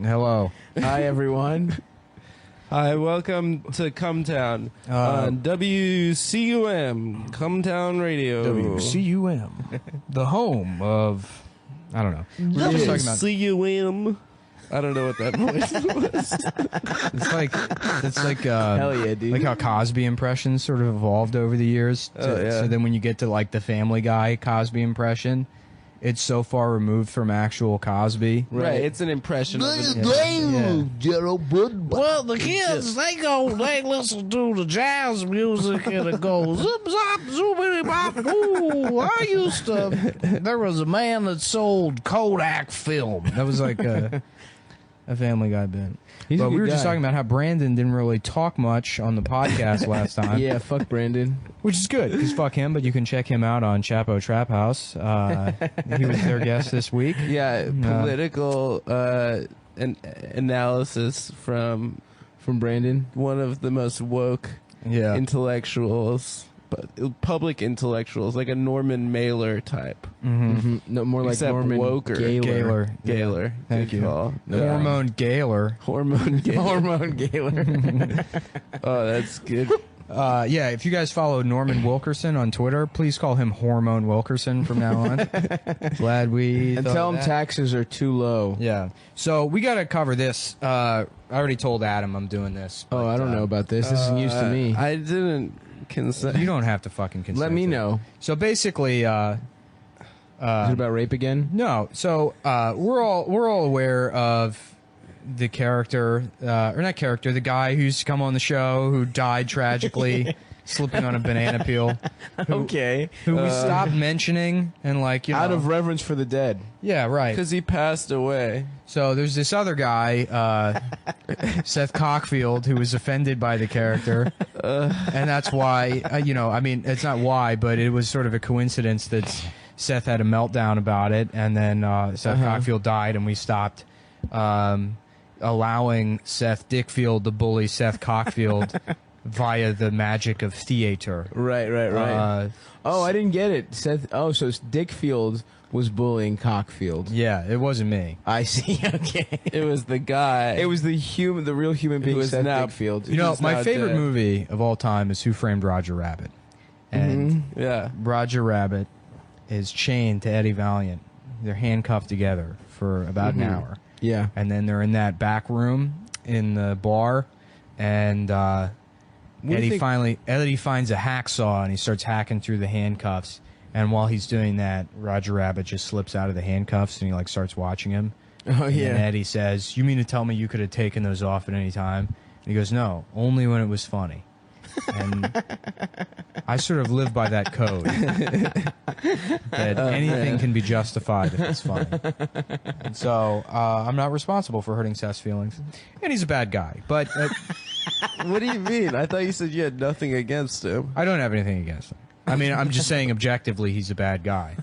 Hello. Hi, everyone. Hi, welcome to Cumtown on WCUM, Cumtown Radio. WCUM. The home of... I don't know. We're just talking about... WCUM. I don't know what that voice was. It's like Hell yeah, dude. like how Cosby impressions sort of evolved over the years. So then when you get to like the Family Guy Cosby impression, it's so far removed from actual Cosby. Right, it's an impression of it. Well, the kids, they listen to the jazz music and it goes zip zop zoobity bop. Ooh, there was a man that sold Kodak film. That was like a Family Guy bit. But we were just talking about how Brandon didn't really talk much on the podcast last time. Yeah, fuck Brandon. Which is good, because fuck him, but you can check him out on Chapo Trap House. He was their guest this week. Yeah, political analysis from Brandon. one of the most woke intellectuals, but public intellectuals, like a Norman Mailer type. Mm-hmm. No, more like Except Norman woker. Gaylor. Thank you. Call. Hormone Gaylor. Hormone Gaylor. Hormone Gaylor. Oh, that's good. Yeah, if you guys follow Norman Wilkerson on Twitter, please call him Hormone Wilkerson from now on. Glad we... And tell him taxes are too low. Yeah. So we got to cover this. I already told Adam I'm doing this. But, I don't know about this. This is news to me. I didn't consent. You don't have to fucking consent. Let me know. So basically... is it about rape again? No. So we're all aware of the character, or not character, the guy who's come on the show who died tragically slipping on a banana peel. Who we stopped mentioning and out of reverence for the dead. Yeah, right. Because he passed away. So there's this other guy, Seth Cockfield, who was offended by the character, and that's why I mean, it's not why, but it was sort of a coincidence that Seth had a meltdown about it, and then Seth Cockfield died, and we stopped allowing Seth Dickfield to bully Seth Cockfield via the magic of theater. Right. I didn't get it. Seth. Oh, so Dickfield was bullying Cockfield. Yeah, it wasn't me. I see. Okay. It was the guy. It was the real human being, Seth Dickfield. You know, my favorite movie of all time is Who Framed Roger Rabbit. And Roger Rabbit is chained to Eddie Valiant. They're handcuffed together for about an hour. Yeah. And then they're in that back room in the bar, and Eddie finds a hacksaw, and he starts hacking through the handcuffs. And while he's doing that, Roger Rabbit just slips out of the handcuffs, and he starts watching him. Oh, yeah. And Eddie says, "You mean to tell me you could have taken those off at any time?" And he goes, "No, only when it was funny." And I sort of live by that code. That anything can be justified if it's funny. And so I'm not responsible for hurting Seth's feelings. And he's a bad guy. But What do you mean? I thought you said you had nothing against him. I don't have anything against him. I mean, I'm just saying objectively he's a bad guy.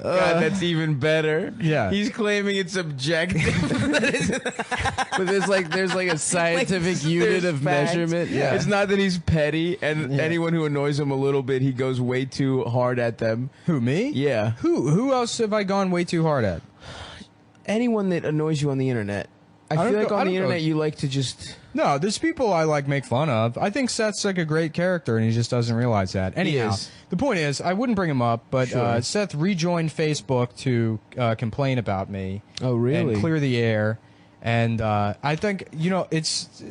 God, that's even better. Yeah. He's claiming it's objective. But there's like a scientific unit of facts. measurement. Yeah. It's not that he's petty, and anyone who annoys him a little bit, he goes way too hard at them. Who, me? Yeah. Who else have I gone way too hard at? Anyone that annoys you on the internet. I feel like on the internet you like to just... No, there's people I make fun of. I think Seth's a great character, and he just doesn't realize that. Anyhow, the point is, I wouldn't bring him up, but Seth rejoined Facebook to complain about me. Oh, really? And clear the air. And I think, it's...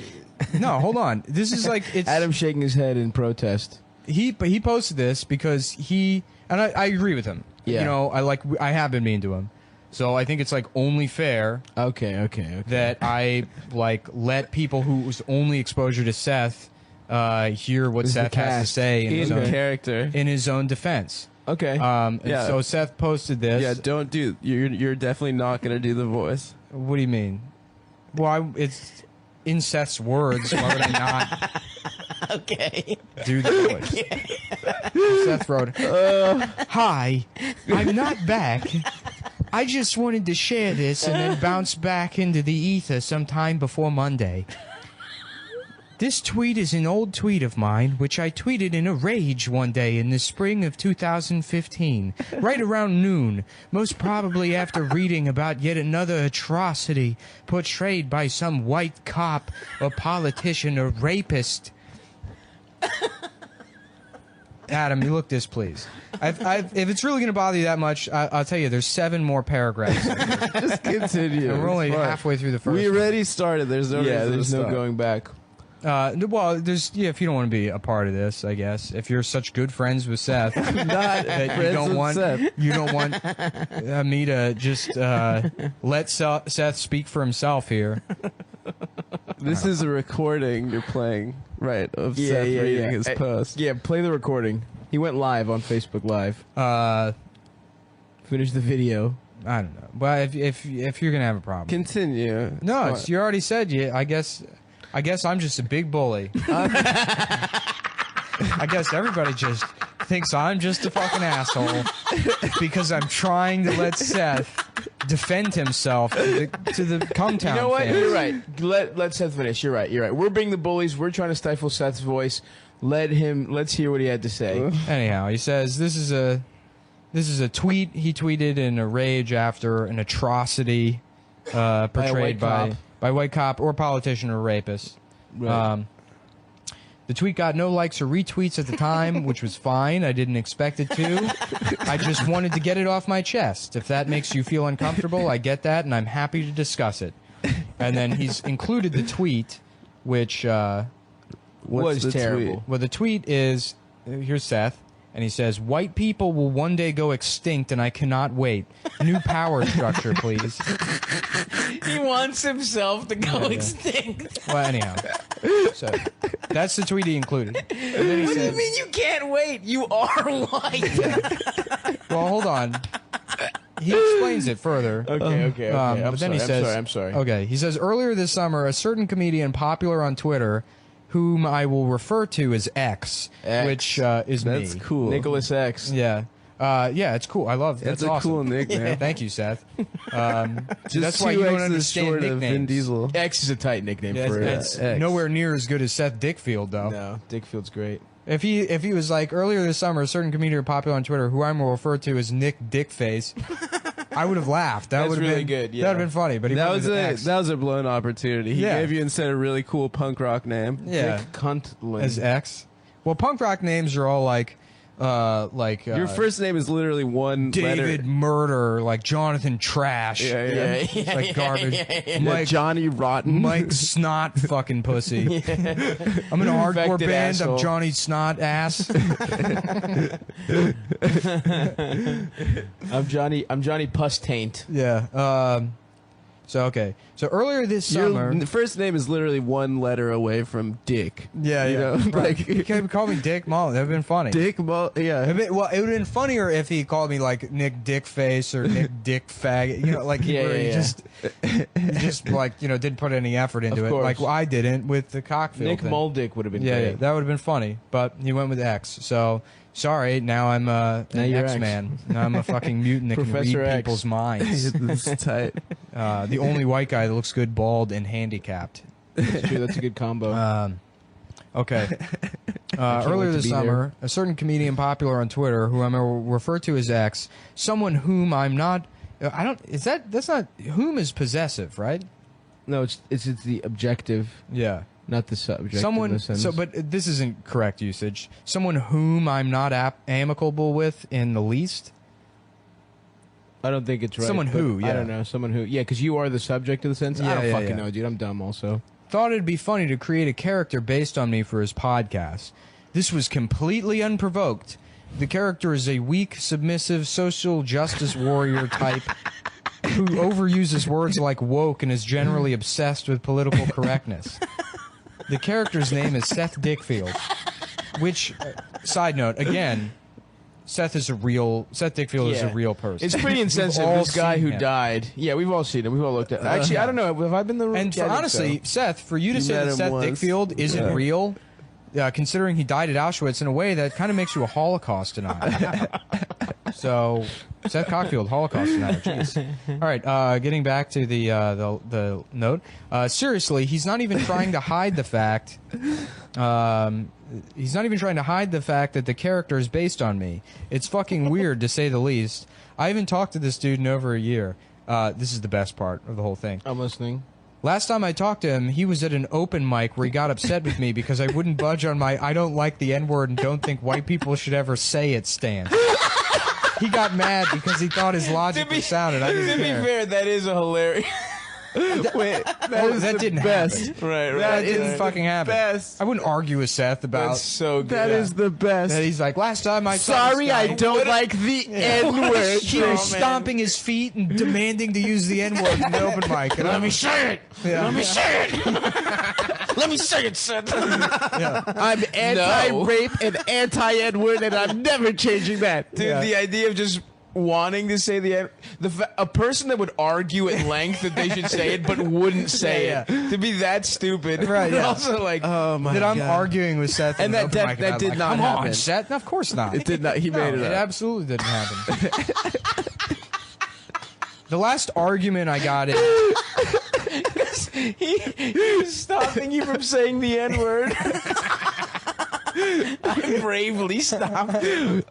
No, hold on. This is it's... Adam shaking his head in protest. He posted this because he... And I agree with him. Yeah. I have been mean to him. So I think it's only fair that I let people whose only exposure to Seth hear what Seth has to say in his own defense. Okay. So Seth posted this. Yeah, don't do. You're definitely not going to do the voice. What do you mean? Well, it's in Seth's words. Why would I not? Okay. Do the voice. Seth wrote, "Hi, I'm not back. I just wanted to share this and then bounce back into the ether sometime before Monday. This tweet is an old tweet of mine, which I tweeted in a rage one day in the spring of 2015, right around noon, most probably after reading about yet another atrocity portrayed by some white cop or politician or rapist. Adam, you look displeased. If it's really going to bother you that much, I'll tell you, there's 7 more paragraphs. Just continue. And we're only halfway through the first We one. already started. There's no there's no going back. Well, there's if you don't want to be a part of this, I guess. If you're such good friends with Seth, Not that friends with Seth. you don't want me to just let Seth speak for himself here. This is a recording you're playing, right, of Seth reading his post. Yeah, play the recording. He went live on Facebook Live. Finish the video. I don't know. But if you're gonna have a problem, Continue. no, you already said you. I guess I'm just a big bully. I guess everybody just thinks I'm just a fucking asshole because I'm trying to let Seth defend himself to the Cumtown. You know what? fans. You're right. Let Seth finish. You're right. We're being the bullies. We're trying to stifle Seth's voice. Let's hear what he had to say. Anyhow, he says this is a tweet he tweeted in a rage after an atrocity portrayed by white cop or politician or rapist. Right. The tweet got no likes or retweets at the time, which was fine. I didn't expect it to. I just wanted to get it off my chest. If that makes you feel uncomfortable, I get that, and I'm happy to discuss it. And then he's included the tweet, which Was terrible. tweet? well, the tweet is, here's Seth, and he says, "White people will one day go extinct, and I cannot wait. New power structure, please." He wants himself to go extinct. Well, anyhow, so that's the tweet he included. And then he What do you said, mean you can't wait? You are white. "Well, hold on." He explains it further. Okay. But then he says, I'm sorry. Okay, he says, earlier this summer, a certain comedian popular on Twitter, whom I will refer to as X, X. which is That's me. cool. Nicholas X. Yeah. Yeah, it's cool. I love That's that's a awesome. cool nickname. Thank you, Seth. Just that's why two you don't X's understand short of nicknames. Vin Diesel. X is a tight nickname Yeah, for it's X. nowhere near as good as Seth Dickfield, though. No, Dickfield's great. If he was like, earlier this summer, a certain comedian popular on Twitter, who I will refer to as Nick Dickface, I would have laughed. That That's would have really been good, yeah. That would have been funny. But he That went was with a X. that was a blown opportunity. He Yeah. gave you instead a really cool punk rock name. Yeah, Dick Cuntlin. as X. Well, punk rock names are all like Your first name is literally one David letter. Murder, like Jonathan Trash. Yeah. It's like garbage. Yeah, Mike Johnny Rotten. Mike Snot fucking pussy. I'm in a hardcore Infected band. asshole. I'm Johnny Snot ass. I'm Johnny Puss Taint. Yeah. So earlier this Your summer. first name is literally one letter away from Dick. Yeah, You know, Right. like- He could have called me Dick Mullen. That would have been funny. Yeah. It would have been funnier if he called me like Nick Dickface or Nick Dick Faggot. You know, like he just like didn't put any effort into Of it, course. like I didn't with the Cockfield Nick thing. Muldick would have been Yeah, great. that would have been funny, but he went with X. So sorry, now I'm an you're X. X-Man. Now I'm a fucking mutant that can Professor read X. people's minds. It's tight. The only white guy that looks good, bald, and handicapped. That's true. That's a good combo. Okay. wait Earlier to this be summer, a certain comedian popular on Twitter, who I'm going to refer to as X, someone whom I'm not. I don't. Is that? That's not. Whom is possessive, right? no, it's the objective, Yeah. not the subject. Someone. of the sentence. So, but this isn't correct usage. Someone whom I'm not amicable with in the least. I don't think it's right. Someone but who, yeah. I don't know. Someone who. Yeah, because you are the subject of the sentence. I Yeah, don't yeah, fucking yeah. know, dude. I'm dumb also. Thought it'd be funny to create a character based on me for his podcast. This was completely unprovoked. The character is a weak, submissive, social justice warrior type who overuses words like woke and is generally obsessed with political correctness. The character's name is Seth Dickfield, which, side note, again, Seth Dickfield is a Yeah. real person. It's pretty We've insensitive. all This guy seen who him. died. Yeah, we've all seen him. We've all looked at. Actually, I don't know. Have I been the? And yeah, I think honestly, so. Seth, for you to You say met that him Seth once. Dickfield isn't Yeah. real, considering he died at Auschwitz in a way that kind of makes you a Holocaust denier. So, Seth Cockfield, Holocaust denier. Jeez. All right, getting back to the note. Seriously, he's not even trying to hide the fact. He's not even trying to hide the fact that the character is based on me. It's fucking weird, to say the least. I haven't talked to this dude in over a year. This is the best part of the whole thing. I'm listening. Last time I talked to him, he was at an open mic where he got upset with me because I wouldn't budge on my I don't like the N-word and don't think white people should ever say it stance. He got mad because he thought his logic was sound, and I didn't To be care. fair, that is a hilarious. Wait, that didn't happen. Right, right. That didn't fucking happen. best. I wouldn't argue with Seth about That's so good. That is the best. that. He's like, last time I saw Sorry, this guy, I don't like the N-word. he was stomping his feet and demanding to use the N-word in the open mic. And Let me say it. Yeah. Let me say it. Let me say it, Seth. I'm anti-rape and anti-N-word, and I'm never changing that. Dude, Yeah. the idea of just wanting to say a person that would argue at length that they should say it but wouldn't say Yeah, it, to be that stupid, Right, but yeah. also like, Oh my that I'm God. arguing with Seth, And in an that- open mic, that I'm did like, not Come happen. on, Seth. No, of course not. It did not. He made No, it it up. absolutely didn't happen. The last argument I got in. he was stopping you from saying the N-word. I bravely stopped.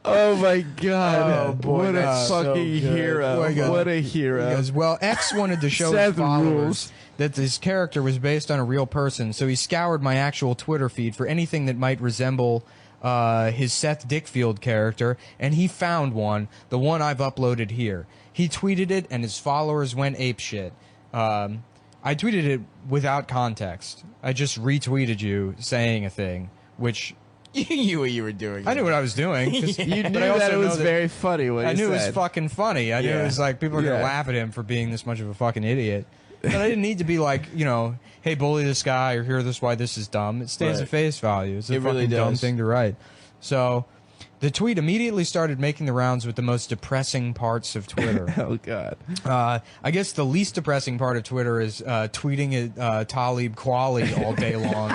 Oh my God! Oh, boy, what a that's so fucking good. hero! Oh my God. What a hero! Because, well, X wanted to show his Seth followers rules. that this character was based on a real person, so he scoured my actual Twitter feed for anything that might resemble his Seth Dickfield character, and he found one, the one I've uploaded here. He tweeted it, and his followers went apeshit. I tweeted it without context. I just retweeted you saying a thing, which You knew what you were doing. I knew what I was doing. 'Cause- You but knew I also that it know was very funny. What I he knew it was said. fucking funny. I knew it Yeah. was like people are gonna Yeah. laugh at him for being this much of a fucking idiot. But I didn't need to be like, you know, hey, bully this guy or here, this why this is dumb. It stays Right. at face value. It's a It fucking really dumb does. thing to write. So the tweet immediately started making the rounds with the most depressing parts of Twitter. Oh God! I guess the least depressing part of Twitter is tweeting at Talib Kweli all day long.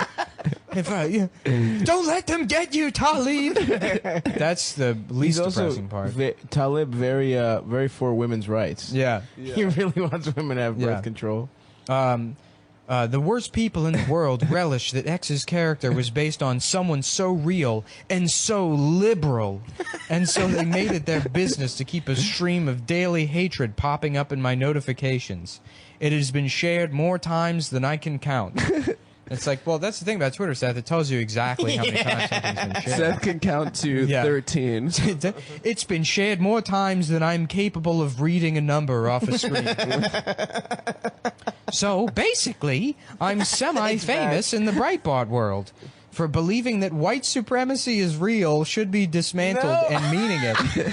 Don't let them get you, Talib. That's the least He's also depressing part. Talib, very for women's rights. Yeah. He really wants women to have birth Yeah. control. The worst people in the world relish that X's character was based on someone so real and so liberal, and so they made it their business to keep a stream of daily hatred popping up in my notifications. It has been shared more times than I can count. It's like, well, that's the thing about Twitter, Seth. It tells you exactly how many times something's been shared. Seth can count to Yeah. 13. It's been shared more times than I'm capable of reading a number off a screen. So, basically, I'm semi-famous in the Breitbart world for believing that white supremacy is real, should be dismantled, No. and meaning it.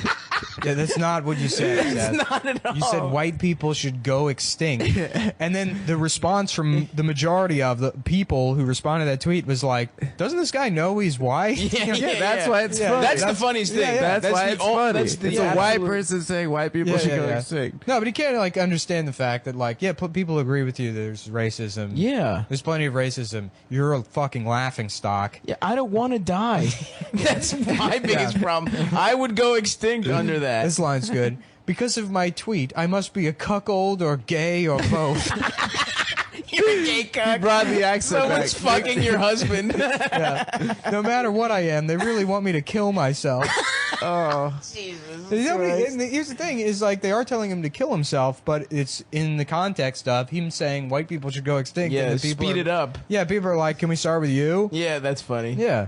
Yeah, that's not what you said, Seth. Not at all. You said white people should go extinct. And then the response from the majority of the people who responded to that tweet was like, doesn't this guy know he's white? That's why it's Yeah. funny. That's the funniest thing. That's why the it's ol- funny. that's the It's a white absolute- person saying white people should go extinct. No, but he can't like understand the fact that like, yeah, people agree with you. There's racism. Yeah. There's plenty of racism. You're a fucking laughing stock. Yeah, I don't want to die. That's my biggest problem. I would go extinct under that. This line's good. Because of my tweet, I must be a cuckold or gay or both. You're a gay cock. Brought the accent Someone's back. fucking your husband. No matter what I am, they really want me to kill myself. Oh, And here's the thing: is like they are telling him to kill himself, but it's in the context of him saying white people should go extinct. Yeah, and the people speed are- it up. Yeah, people are like, "Can we start with you?" Yeah, that's funny. Yeah.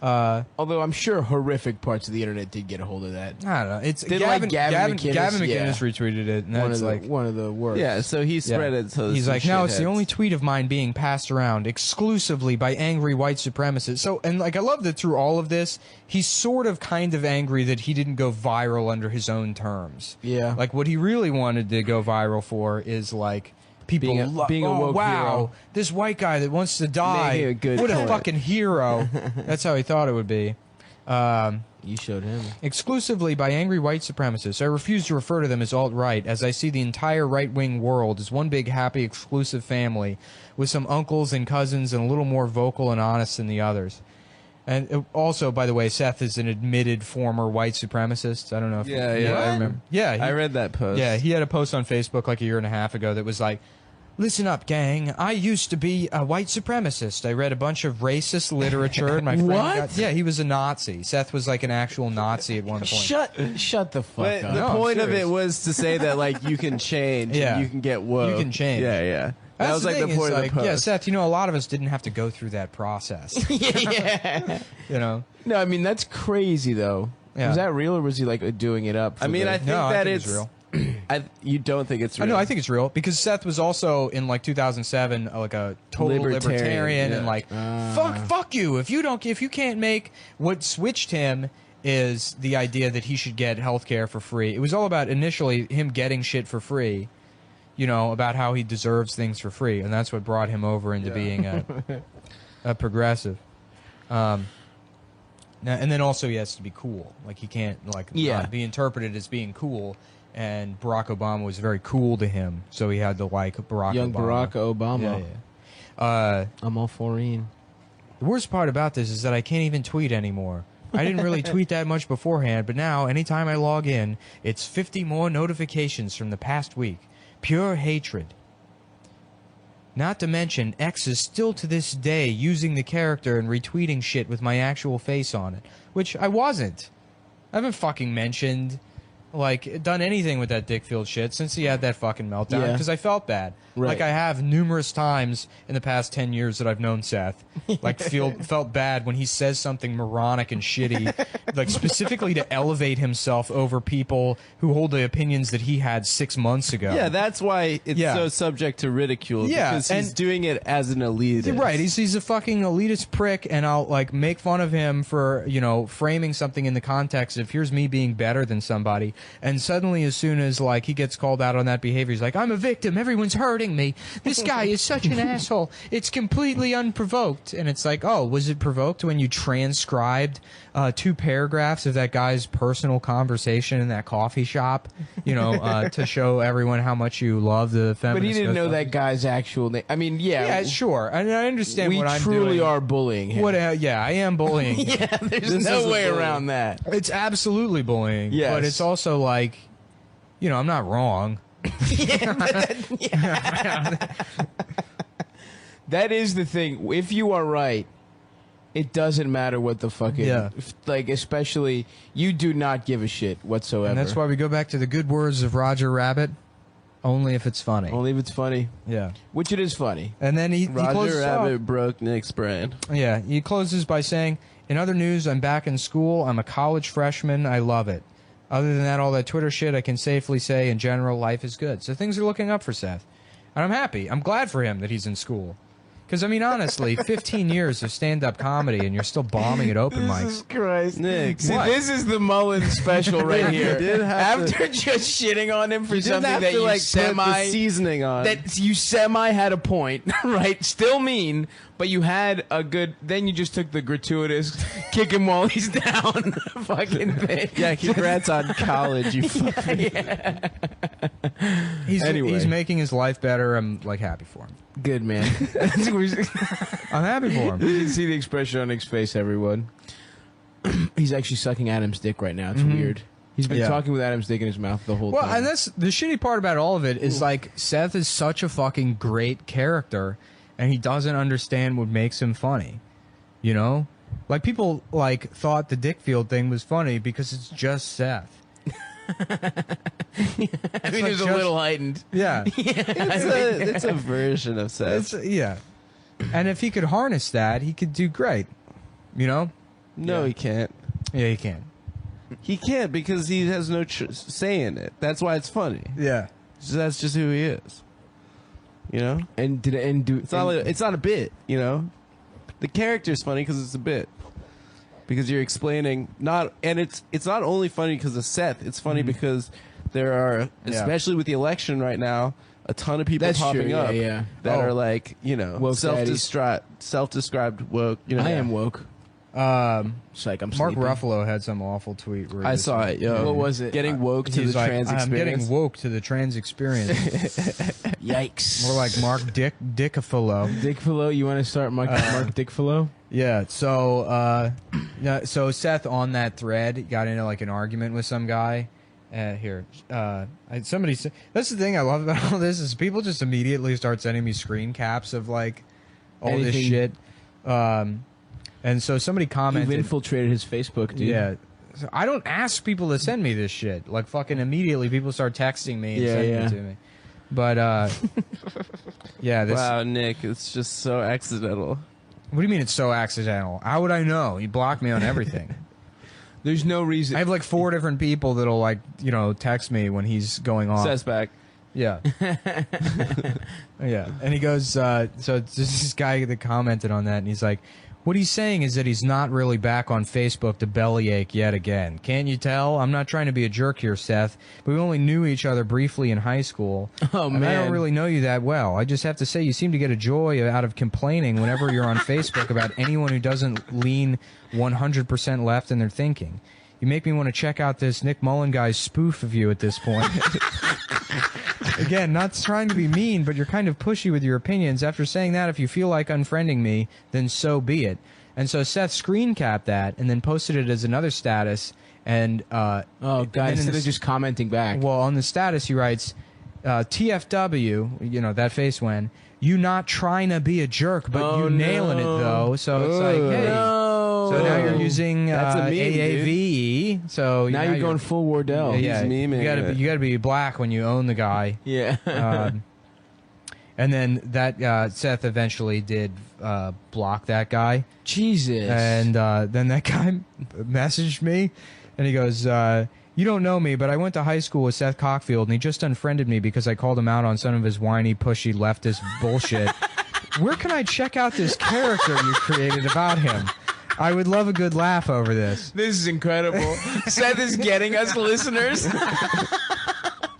Although I'm sure horrific parts of the internet did get a hold of that. I don't know. It's Did, Gavin, like, Gavin Gavin McInnes? Yeah. retweeted it, and One that's of the like one of the worst. yeah. So he spread it. So he's some like, now it's the shitheads. only tweet of mine being passed around exclusively by angry white supremacists. So, and like, I love that through all of this, he's sort of kind of angry that he didn't go viral under his own terms. Yeah. Like, what he really wanted to go viral for is like, people Being a woke wow, hero. this white guy that wants to die, Making a good what a point. fucking hero. That's how he thought it would be. You showed him. Exclusively by angry white supremacists. I refuse to refer to them as alt-right, as I see the entire right-wing world as one big happy exclusive family with some uncles and cousins and a little more vocal and honest than the others. And also, by the way, Seth is an admitted former white supremacist. I don't know if Yeah, I remember. Yeah, I read that post. Yeah, he had a post on Facebook like a year and a half ago that was like, "Listen up, gang. I used to be a white supremacist. I read a bunch of racist literature, and my friend What? yeah, he was a Nazi. Seth was like an actual Nazi at one point. Shut the fuck But up. the No, I'm point of it serious. was to say that like you can change. Yeah. And you can get woke. You can change. Yeah. That That's was like the thing, point is, of the post. Yeah, Seth, you know, a lot of us didn't have to go through that process. Yeah. You know? No, I mean that's crazy though. Yeah. Was that real or was he like doing it up? I mean, I think that it's it's real. you don't think it's real? No, I think it's real because Seth was also in like 2007 like a total libertarian, yeah. and like fuck you if you can't make what switched him is the idea that he should get health care for free. It was all about initially him getting shit for free, you know, about how he deserves things for free, and that's what brought him over into being a progressive. Now, and then also he has to be cool. Like he can't not be interpreted as being cool. And Barack Obama was very cool to him, so he had to like Barack Young Obama. Barack Obama. Yeah. I'm all for him. The worst part about this is that I can't even tweet anymore. I didn't really tweet that much beforehand, but now anytime I log in, it's 50 more notifications from the past week. Pure hatred. Not to mention, X is still to this day using the character and retweeting shit with my actual face on it, which I wasn't. I haven't fucking mentioned, like, done anything with that Dickfield shit since he had that fucking meltdown, Yeah. because I felt bad. Right. Like I have numerous times in the past 10 years that I've known Seth, like felt bad when he says something moronic and shitty, like specifically to elevate himself over people who hold the opinions that he had 6 months ago. Yeah, that's why it's so subject to ridicule. Yeah, because he's doing it as an elitist. Right, he's a fucking elitist prick, and I'll like make fun of him for, you know, framing something in the context of here's me being better than somebody, and suddenly as soon as like he gets called out on that behavior, he's like, I'm a victim, everyone's hurting me, this guy is such an asshole, it's completely unprovoked. And it's like, oh, was it provoked when you transcribed 2 paragraphs of that guy's personal conversation in that coffee shop, you know, to show everyone how much you love the feminist? But he didn't know that guy's actual name. I mean, Yeah, sure. I understand what I'm doing. We truly are bullying him. Yeah, I am bullying. Yeah, there's no way around that. It's absolutely bullying. Yes. But it's also like, you know, I'm not wrong. That is the thing. If you are right, it doesn't matter what the fucking... Yeah. Like, especially, you do not give a shit whatsoever. And that's why we go back to the good words of Roger Rabbit, only if it's funny. Only if it's funny. Yeah. Which it is funny. And then he Roger closes Rabbit off. broke Nick's brain. Yeah, he closes by saying, in other news, I'm back in school. I'm a college freshman. I love it. Other than that, all that Twitter shit, I can safely say, in general, life is good. So things are looking up for Seth. And I'm happy. I'm glad for him that he's in school. Because, I mean, honestly, 15 years of stand-up comedy and you're still bombing at open mics. Jesus Christ. Nick, See, what? this is the Mullen special right here. did have After just shitting on him for you didn't something have that to, you like, put semi... the seasoning on. That you semi had a point, right? Still mean, but you had a good... Then you just took the gratuitous kick him while he's down fucking thing. Yeah, congrats on college, you fucking... He's making his life better. I'm, like, happy for him. Good, man. I'm happy for him. You can see the expression on Nick's face, everyone. He's actually sucking Adam's dick right now. It's weird. He's been talking with Adam's dick in his mouth the whole time. Well, and that's the shitty part about all of it is like Seth is such a fucking great character, and he doesn't understand what makes him funny. You know, like people like thought the Dickfield thing was funny because it's just Seth. I mean, it's a little heightened. Yeah, It's a version of Seth. yeah. And if he could harness that, he could do great. You know? No, he can't. Yeah, he can. He can't because he has no say in it. That's why it's funny. Yeah. So that's just who he is. You know? It's It's not a bit, you know? The character's funny because it's a bit. Because you're explaining it's not only funny because of Seth, it's funny because there are, especially with the election right now, a ton of people popping up that are like, you know, Woke self-described woke. You know, I am woke. It's like I'm Mark sleeping. Ruffalo had some awful tweet. Where he I was saw like, it. Yo, What was it? Getting woke to he's the like, trans I'm experience. getting woke to the trans experience. Yikes. More like Mark Dickafalo. Dickfalo. You want to start Mark Dickfalo? Yeah. So, so Seth on that thread got into like an argument with some guy. Somebody said that's the thing I love about all this is people just immediately start sending me screen caps of like all this Anything. shit. And so somebody commented. You've infiltrated his Facebook, dude. Yeah. So I don't ask people to send me this shit. Like fucking immediately people start texting me and sending it to me. But yeah, this Wow, Nick, it's just so accidental. What do you mean it's so accidental? How would I know? You blocked me on everything. There's no reason. I have like 4 different people that'll like, text me when he's going off. Says back. Yeah. Yeah. And he goes, so it's just this guy that commented on that, and he's like, what he's saying is that he's not really back on Facebook to bellyache yet again. Can't you tell? I'm not trying to be a jerk here, Seth, but we only knew each other briefly in high school. Oh, and man. I don't really know you that well. I just have to say you seem to get a joy out of complaining whenever you're on Facebook about anyone who doesn't lean 100% left in their thinking. You make me want to check out this Nick Mullen guy's spoof of you at this point. Again, not trying to be mean, but you're kind of pushy with your opinions. After saying that, if you feel like unfriending me, then so be it. And so Seth screen capped that and then posted it as another status. And oh, guys, instead of just commenting back. Well, on the status he writes, TFW, that face when, you not trying to be a jerk, but you nailing it though. So it's like, hey. So now you're using That's a meme, AAVE. So now you're going full Wardell. Yeah, He's memeing you gotta be black when you own the guy. Yeah. And then that Seth eventually did block that guy. Jesus. And then that guy messaged me, and he goes, you don't know me, but I went to high school with Seth Cockfield, and he just unfriended me because I called him out on some of his whiny, pushy, leftist bullshit. Where can I check out this character you created about him? I would love a good laugh over this. This is incredible. Seth is getting us listeners.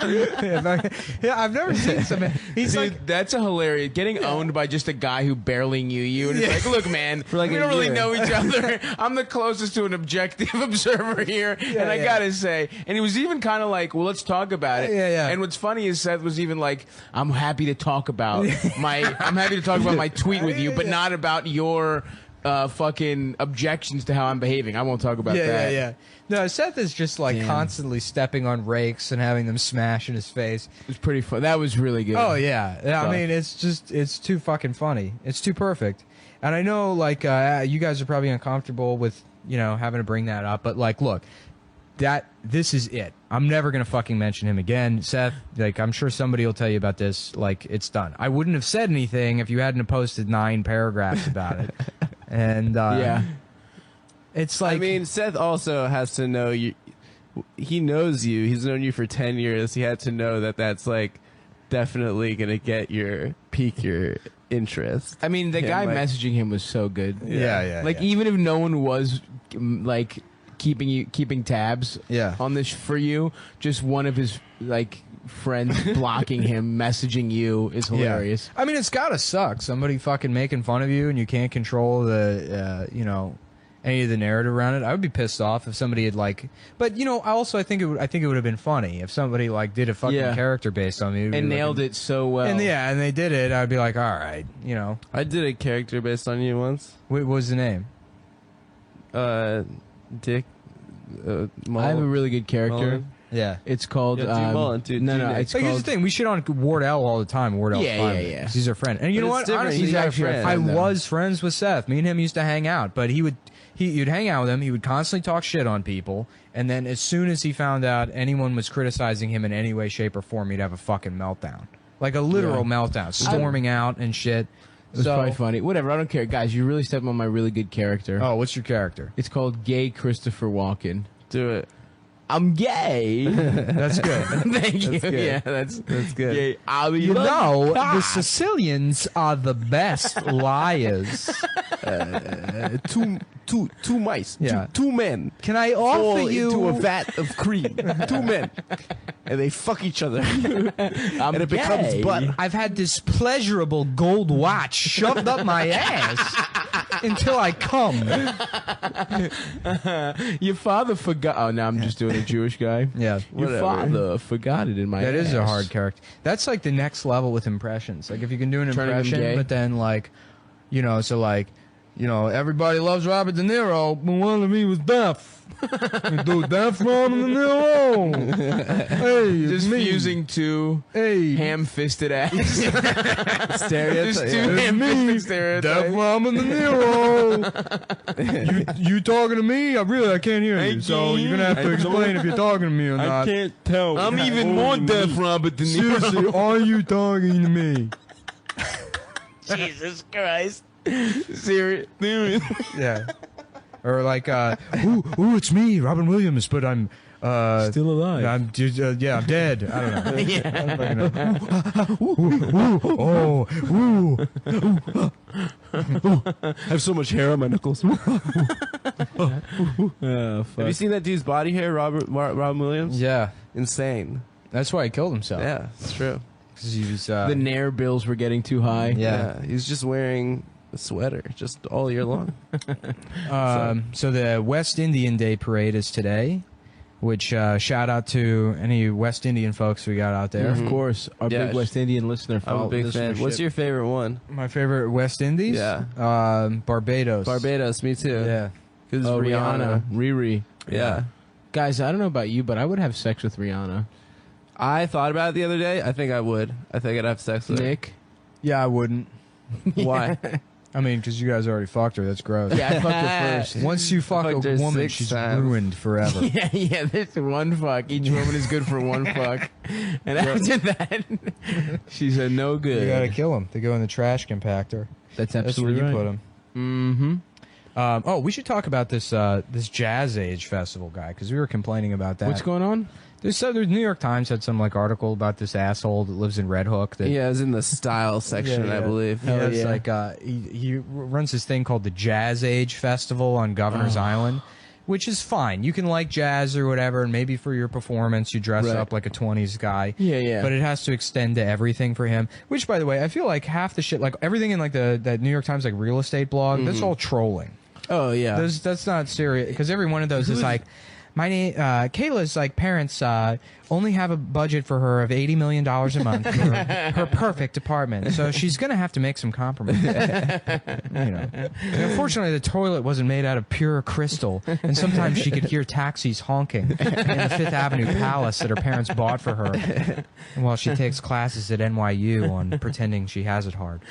Yeah, I've never seen something. He's Dude, like, that's a hilarious. Getting owned by just a guy who barely knew you, and it's like, look, man, like we a don't really year. know each other. I'm the closest to an objective observer here, and I gotta say, and he was even kind of like, well, let's talk about it. Yeah. And what's funny is Seth was even like, I'm happy to talk about my tweet with you, but not about your fucking objections to how I'm behaving. I won't talk about that. Yeah. No, Seth is just like Damn. constantly stepping on rakes and having them smash in his face. It was pretty fun. That was really good. Oh yeah, I mean it's too fucking funny. It's too perfect. And I know like you guys are probably uncomfortable with having to bring that up, but like look, this is it. I'm never gonna fucking mention him again, Seth. Like I'm sure somebody will tell you about this. Like it's done. I wouldn't have said anything if you hadn't posted 9 paragraphs about it. And yeah. It's like, I mean, Seth also has to know you. He knows you. He's known you for 10 years. He had to know that that's like definitely gonna pique your interest. I mean, the guy like- messaging him was so good. yeah. Like even if no one was like keeping tabs Yeah. on this for you, just one of his like friends blocking him, messaging you is hilarious. I mean, it's gotta suck. Somebody fucking making fun of you, and you can't control the, any of the narrative around it. I would be pissed off if somebody had like. But I think it would have been funny if somebody like did a fucking character based on me And nailed it so well. And and they did it. I'd be like, all right, I did a character based on you once. What was the name? Dick. I have a really good character. Mullen. Yeah. It's called Yeah, dude, Mullen, dude, no, dude, no, Nick. it's Like, here's the called. thing. We shit on Wardell all the time. Wardell's Yeah, fine. yeah, yeah. 'Cause he's our friend. And you But know it's what? different. Honestly, He's our actually a friend. I though. was friends with Seth. Me and him used to hang out, but you'd hang out with him. He would constantly talk shit on people, and then as soon as he found out anyone was criticizing him in any way, shape, or form, he'd have a fucking meltdown, like a literal meltdown, storming out and shit. It was quite funny. Whatever, I don't care, guys. You really stepped on my really good character. Oh, what's your character? It's called Gay Christopher Walken. Do it. I'm gay. That's good. Thank you. good. Yeah, that's good. Gay. I mean, You know, God. the Sicilians are the best liars. Two mice. Yeah. Two men. Can I Fall offer you into a vat of cream. Two men. And they fuck each other. I'm and it becomes gay. butt. I've had this pleasurable gold watch shoved up my ass. until I come. Your father forgot. Oh, now I'm just doing a Jewish guy. Yeah. Your father forgot it in my That ass. is a hard character. That's like the next level with impressions. Like if you can do an Turning them impression, gay? but then like, so like, everybody loves Robert De Niro, but one of me was deaf. Do deaf Robert De Niro. Hey, Just it's me. fusing two Hey, ham-fisted ass. Stereotype. Just two Yeah. ham-fisted deaf stereotypes. Robert De Niro. you talking to me? I can't hear you. So you're gonna have to explain if you're talking to me or not. can't tell. I'm even more deaf, Robert De Niro. Seriously, are you talking to me? Jesus Christ. Serious. Yeah. Or like, ooh, it's me, Robin Williams, but I'm Still alive. I'm dead. I don't know. Yeah. I don't know. I have so much hair on my knuckles. Oh, Have you seen that dude's body hair, Robin Williams? Yeah, Insane. that's why he killed himself. Yeah, it's true. 'Cause he was The Nair bills were getting too high. Yeah. He's just wearing a sweater just all year long. So the West Indian Day Parade is today, which shout out to any West Indian folks we got out there. Of course, our Yeah, big West Indian listener. I'm a big fan. listenership. What's your favorite one? My favorite West Indies? Yeah. Barbados. Barbados, me too. Yeah. Because Oh, Rihanna. Riri. Yeah. Guys, I don't know about you, but I would have sex with Rihanna. I thought about it the other day. I think I would. I think I'd have sex with her. Nick? Yeah, I wouldn't. Why? I mean, because you guys already fucked her. That's gross. Yeah, I fucked her first. Once you fuck fucked a her woman, 6 she's times. ruined forever. Yeah, there's one fuck. Each woman is good for one fuck. And after that, she's a no good. You gotta kill them. They go in the trash compactor. That's That's where absolutely you right. put them. Mm-hmm. We should talk about this this Jazz Age Festival guy because we were complaining about that. What's going on? The New York Times had some like article about this asshole that lives in Red Hook. That, Yeah, it was in the style section, I believe. Yeah, it's yeah. like he runs this thing called the Jazz Age Festival on Governor's Island, which is fine. You can like jazz or whatever, and maybe for your performance you dress Right. up like a 20s guy. Yeah, yeah. But it has to extend to everything for him. Which, by the way, I feel like half the shit, like everything in like that New York Times like real estate blog, that's all trolling. Oh, yeah. That's not serious because every one of those is like, my name, Kayla's like parents only have a budget for her of $80 million a month for her perfect apartment, so she's gonna have to make some compromises. And unfortunately, the toilet wasn't made out of pure crystal, and sometimes she could hear taxis honking in the Fifth Avenue Palace that her parents bought for her, while she takes classes at NYU on pretending she has it hard.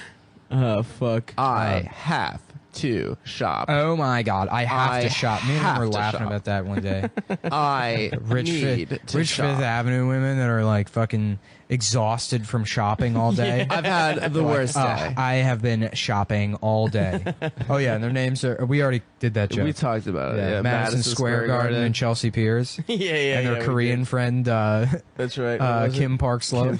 Oh, fuck. I have to shop. Oh my God, I have I to shop. Me and have him were to laughing shop. about that one day. I need to Rich shop. Fifth Avenue women that are like fucking exhausted from shopping all day. I've had the worst Oh, day. I have been shopping all day. Oh yeah, and their names are. We already did that joke. We talked about it. Yeah, Yeah, Madison Square Garden and Chelsea Piers, yeah, yeah. and their yeah, Korean friend That's right. What was it? Kim Park Slope.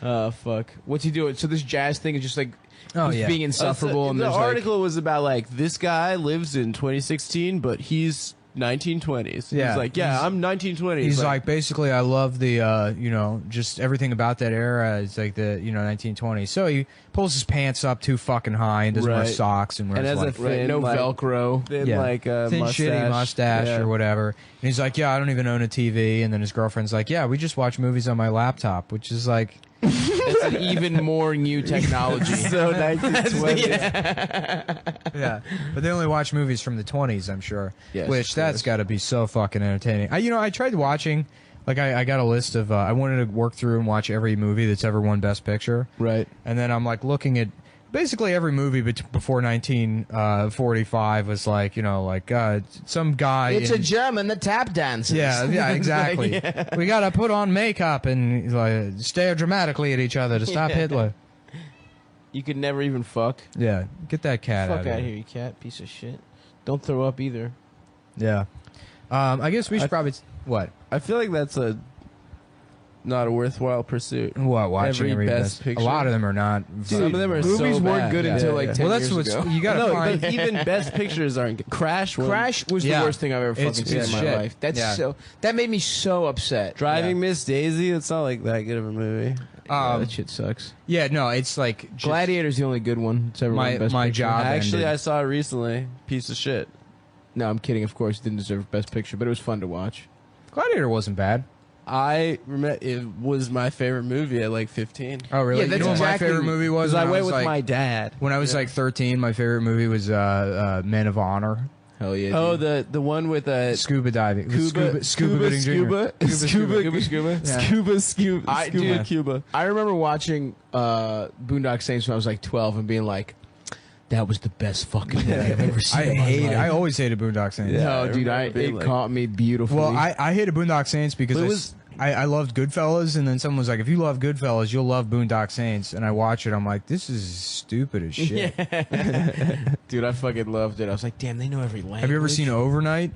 Fuck. What's he doing? So this jazz thing is just like Oh, he's yeah. being insufferable. and the there's article was about like this guy lives in 2016, but he's 1920s. Yeah. He's like, yeah, I'm 1920s. He's like, basically, I love the, just everything about that era. It's like the, 1920s. So he pulls his pants up too fucking high and doesn't wear Right. socks and wears And as a like thin, no like, Velcro. thin, yeah, like thin mustache. shitty mustache Yeah. or whatever. And he's like, yeah, I don't even own a TV. And then his girlfriend's like, yeah, we just watch movies on my laptop, which is like, It's an even more new technology. So 1920s. yeah. But they only watch movies from the 20s, I'm sure. Yes, Which of that's course. got to be so fucking entertaining. I tried watching, like I got a list of, I wanted to work through and watch every movie that's ever won Best Picture. Right. And then I'm like looking at basically every movie before 1945 was like, some guy. It's a German that tap dances. Yeah, exactly. We got to put on makeup and stare dramatically at each other to stop Hitler. You could never even fuck. Yeah, get that cat Fuck out out of of here. here, you cat. Piece of shit. Don't throw up either. Yeah. I guess we should probably. What? I feel like that's not a worthwhile pursuit. What? Watching Every every Best Picture? A lot of them are not. Some of them are Movies so weren't bad. good Yeah, until yeah, like yeah. 10 Well, that's years what's ago. you got to No, find. but even Best Pictures aren't good. Crash was Yeah. the worst thing I've ever It's- fucking seen it's in my shit. life. That's Yeah. that made me so upset. Driving Yeah. Miss Daisy, it's not like that good of a movie. That shit sucks. Yeah, no, it's like just Gladiator's the only good one. It's ever won Best my Picture. job. Actually, ended. I saw it recently. Piece of shit. No, I'm kidding. Of course, it didn't deserve Best Picture, but it was fun to watch. Gladiator wasn't bad. I remember it was my favorite movie at like 15. Oh, really? Yeah, that's you know what exactly- my favorite movie was? Because I When went was, with like, my dad. When I was like 13, my favorite movie was Men of Honor. Hell yeah. Oh, dude. the one with Scuba diving. Cuba, Scuba bidding Scuba, junior. Scuba, Scuba. Yeah. Scuba, dude, Cuba. I remember watching Boondock Saints when I was like 12 and being like, that was the best fucking movie I've ever seen. in my life. I always hated Boondock Saints. Yeah. No, I dude, remember being it like- caught me beautifully. Well, I hated Boondock Saints because But it was- I loved Goodfellas, and then someone was like, if you love Goodfellas, you'll love Boondock Saints. And I watch it, I'm like, this is stupid as shit. Dude, I fucking loved it. I was like, damn, they know every language. Have you ever seen Overnight?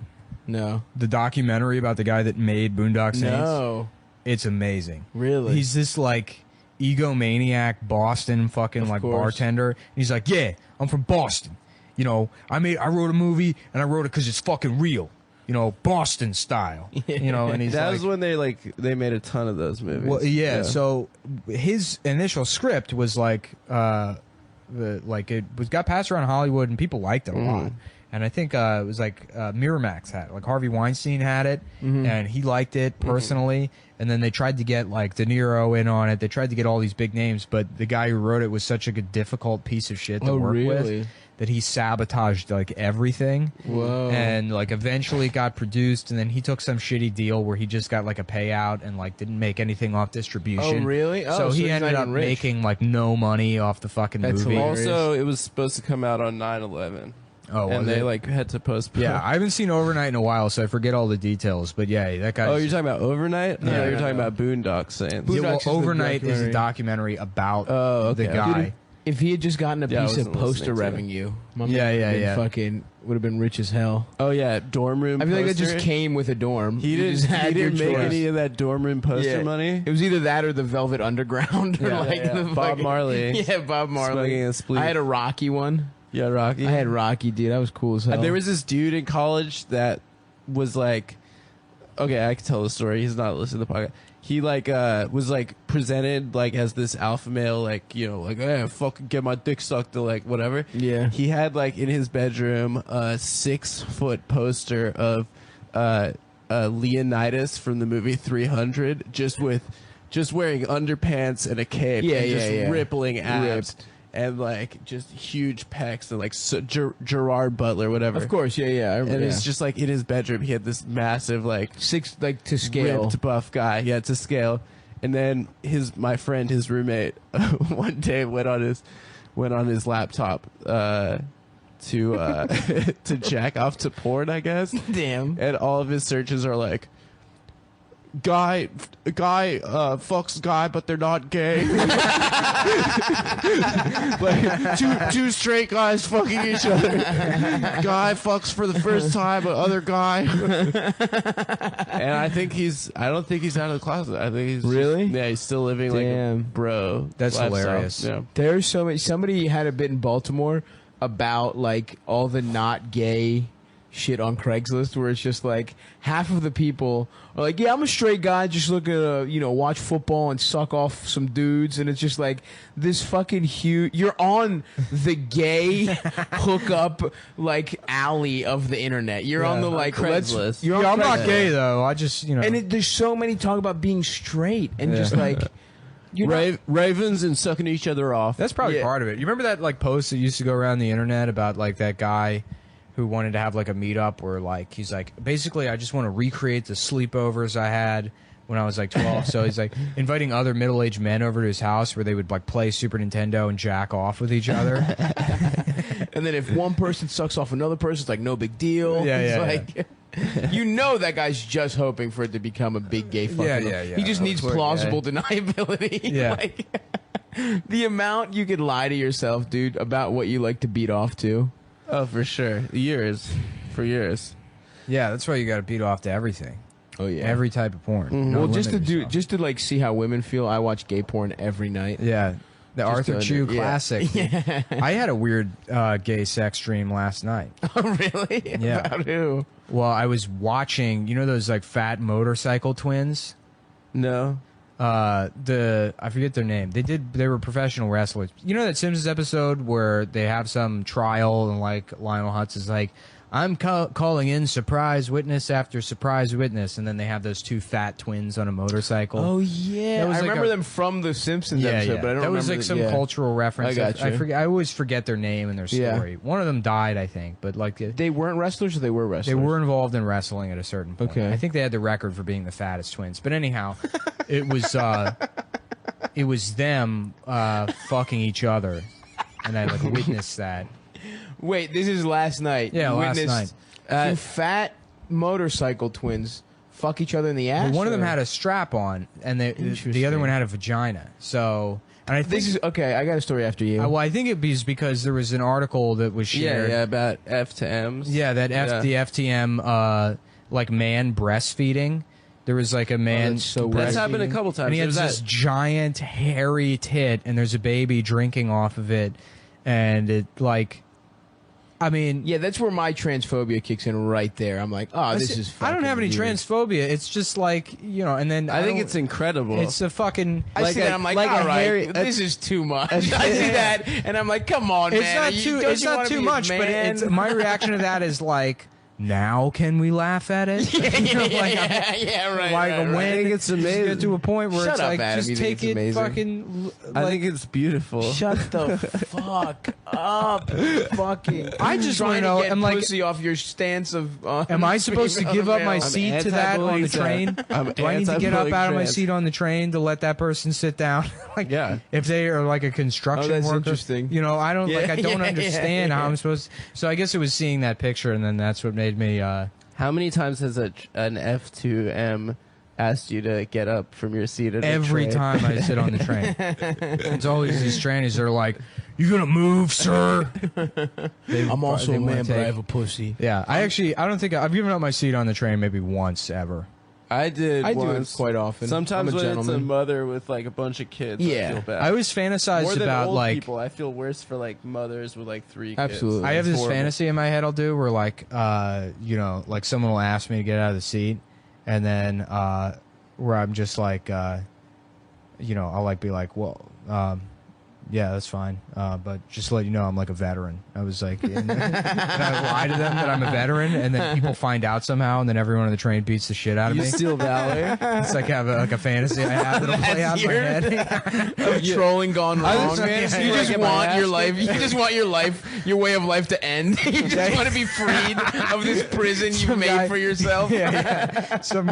No. The documentary about the guy that made Boondock Saints? No. It's amazing. Really? He's this like egomaniac Boston fucking Of like course. bartender. He's like, yeah, I'm from Boston. You know, I wrote a movie and I wrote it because it's fucking real. You know, Boston style. You know, and he's That like, was when they made a ton of those movies. well, yeah. So his initial script was like, it was got passed around Hollywood and people liked it a lot. And I think it was like Miramax had it. Like Harvey Weinstein had it, and he liked it personally. And then they tried to get like De Niro in on it. They tried to get all these big names, but the guy who wrote it was such a difficult piece of shit to Oh, work really? with that he sabotaged like everything. Whoa. And like eventually it got produced, and then he took some shitty deal where he just got like a payout and like didn't make anything off distribution. Oh, really? Oh, so so he he's ended not up even rich. making like no money off the fucking That's movie. hilarious. Also, it was supposed to come out on 9/11. Oh, was and they it? like had to postpone. Yeah, I haven't seen Overnight in a while, so I forget all the details. But yeah, that guy. Oh, you're talking about Overnight? Yeah, No, you're yeah, talking yeah. about Boondock Saints. Yeah, Boondocks well, is the Overnight is a documentary. documentary about Oh, okay. the guy. Dude, if he had just gotten a Yeah, I piece of wasn't poster listening to it. revenue, my Yeah, man yeah, would've been yeah. fucking would have been rich as hell. Oh yeah, dorm room. I feel like that just poster. came with a dorm. He You didn't. just had He your didn't make choice. any of that dorm room poster Yeah. money. It was either that or the Velvet Underground, or Yeah, like yeah. the Bob fucking- Marley. Yeah, Bob Marley. Smoking a spleef. I had a Rocky one. Yeah, Rocky. I had Rocky, dude. That was cool as hell. There was this dude in college that was like, okay, I can tell the story. He's not listening to the podcast. He like was like presented like as this alpha male, like, you know, like, hey, fucking get my dick sucked to like whatever. Yeah. He had like in his bedroom a 6-foot poster of Leonidas from the movie 300, just wearing underpants and a cape, Yeah, and just yeah, yeah. rippling abs. Ripped. And like just huge pecs and like Gerard Butler, whatever. Of course, yeah, yeah. I remember, And yeah. it's just like in his bedroom, he had this massive, like, six, like to scale. ripped buff guy. Yeah, to scale. And then my friend, his roommate, one day went on his laptop to to jack off to porn, I guess. Damn. And all of his searches are like, guy fucks guy, but they're not gay. Like two straight guys fucking each other. Guy fucks for the first time, but other guy. And I don't think he's out of the closet. I think he's Really? yeah, he's still living like a Damn. bro. That's lifestyle. hilarious. Yeah. There's so many. Somebody had a bit in Baltimore about like all the not gay shit on Craigslist, where it's just like half of the people are like, yeah, I'm a straight guy, just looking to watch football and suck off some dudes, and it's just like this fucking huge. You're on the gay hookup like alley of the internet. You're on the like Craigslist. You're on Yeah, I'm not Craigslist. gay though. I just And there's so many talk about being straight and just like you're not- Ravens and sucking each other off. That's probably Yeah. part of it. You remember that like post that used to go around the internet about like that guy who wanted to have like a meetup where like he's like, basically I just want to recreate the sleepovers I had when I was like 12. So he's like inviting other middle-aged men over to his house where they would like play Super Nintendo and jack off with each other. And then if one person sucks off another person, it's like no big deal. Yeah, It's yeah, like that guy's just hoping for it to become a big gay fucking. Yeah, yeah. He just needs course, plausible deniability. Yeah. Like, the amount you could lie to yourself, dude, about what you like to beat off to. Oh, for sure. For years. Yeah, that's why you got to beat off to everything. Oh yeah. Every type of porn. Mm-hmm. No well, just to limit do, yourself. just to like see how women feel. I watch gay porn every night. Yeah. The Just Arthur to- Chu yeah. classic. Yeah. I had a weird gay sex dream last night. Oh really? Yeah. About who? Well, I was watching, those like fat motorcycle twins? No. I forget their name. They were professional wrestlers. You know that Simpsons episode where they have some trial and like Lionel Hutz is like, I'm calling in surprise witness after surprise witness, and then they have those two fat twins on a motorcycle. Oh yeah, That was I like remember a- them from the Simpsons Yeah, episode, yeah. but I don't that was remember like some yeah. cultural reference. I gotcha. I forget. I always forget their name and their Yeah. story. One of them died, I think, but like They weren't wrestlers, or they were wrestlers. they were involved in wrestling at a certain point. Okay. I think they had the record for being the fattest twins. But anyhow, it was them fucking each other, and I like witnessed that. Wait, this is last night. Yeah, You last witnessed two fat motorcycle twins fuck each other in the ass. But one of them or- had a strap on, and the other Interesting. one had a vagina. So, and I think This is okay. I got a story after you. well, I think it was because there was an article that was shared. Yeah, about F to M's. Yeah, that the FTM like man breastfeeding. There was like a man. that's so breastfeeding, weird. That's happened a couple times. And he There has was this giant hairy tit, and there's a baby drinking off of it, and it like, I mean, Yeah, that's where my transphobia kicks in right there. I'm like, oh, this is. I don't have any fucking weird. transphobia. It's just like, you know, and then I think don't- it's incredible. It's a fucking. I Like see a- that. I'm like, like a all right, hairy- this is too much. I see that, and I'm like, come on, It's man. not You- too. don't It's you not wanna too be a much, but man? it's my reaction to that is like, now can we laugh at it? You know, like, I'm- yeah, right. like right, when right. I think it's you amazing. get to a point where Shut it's up, like Adam, just you think take it's it amazing? fucking I like, think it's beautiful. Shut the fuck up, fucking. I just trying wanna know, to get am like- pussy off your stance of. am I supposed to give up my I'm seat to that on the anti-bullying train? trans. I'm Do I need to get up anti-bullying out of my trans. seat on the train to let that person sit down? Like, Yeah. if they are like a construction Oh, that's worker, interesting. you know, I don't Yeah, like. I don't yeah, understand yeah, how yeah. I'm supposed. So I guess it was seeing that picture, and then that's what made me. How many times has an F2M asked you to get up from your seat at a Every train? time I sit on the train, it's always these trannies that are like, "You gonna move, sir?" I'm also they a wanna man, but I take- have a pussy. Yeah, I don't think I've given up my seat on the train maybe once ever. I did. I do it once. quite often. Sometimes I'm a when it's a gentleman. mother with like a bunch of kids, Yeah. I feel bad. I always fantasized More than about old like people. I feel worse for like mothers with like 3 kids. Absolutely. I have It's this horrible. fantasy in my head I'll do where like you know, like someone will ask me to get out of the seat, and then where I'm just like you know, I'll like be like, well, yeah, that's fine, but just to let you know, I'm like a veteran. I was like, and I lie to them that I'm a veteran, and then people find out somehow, and then everyone on the train beats the shit out of You me. steal valor. It's like like a fantasy I have that'll play out in my head. Of trolling gone wrong. was fantasy You like just in my want your ass life. You just want your way of life to end. You just want to be freed of this prison you Some made guy- for yourself. Yeah. Some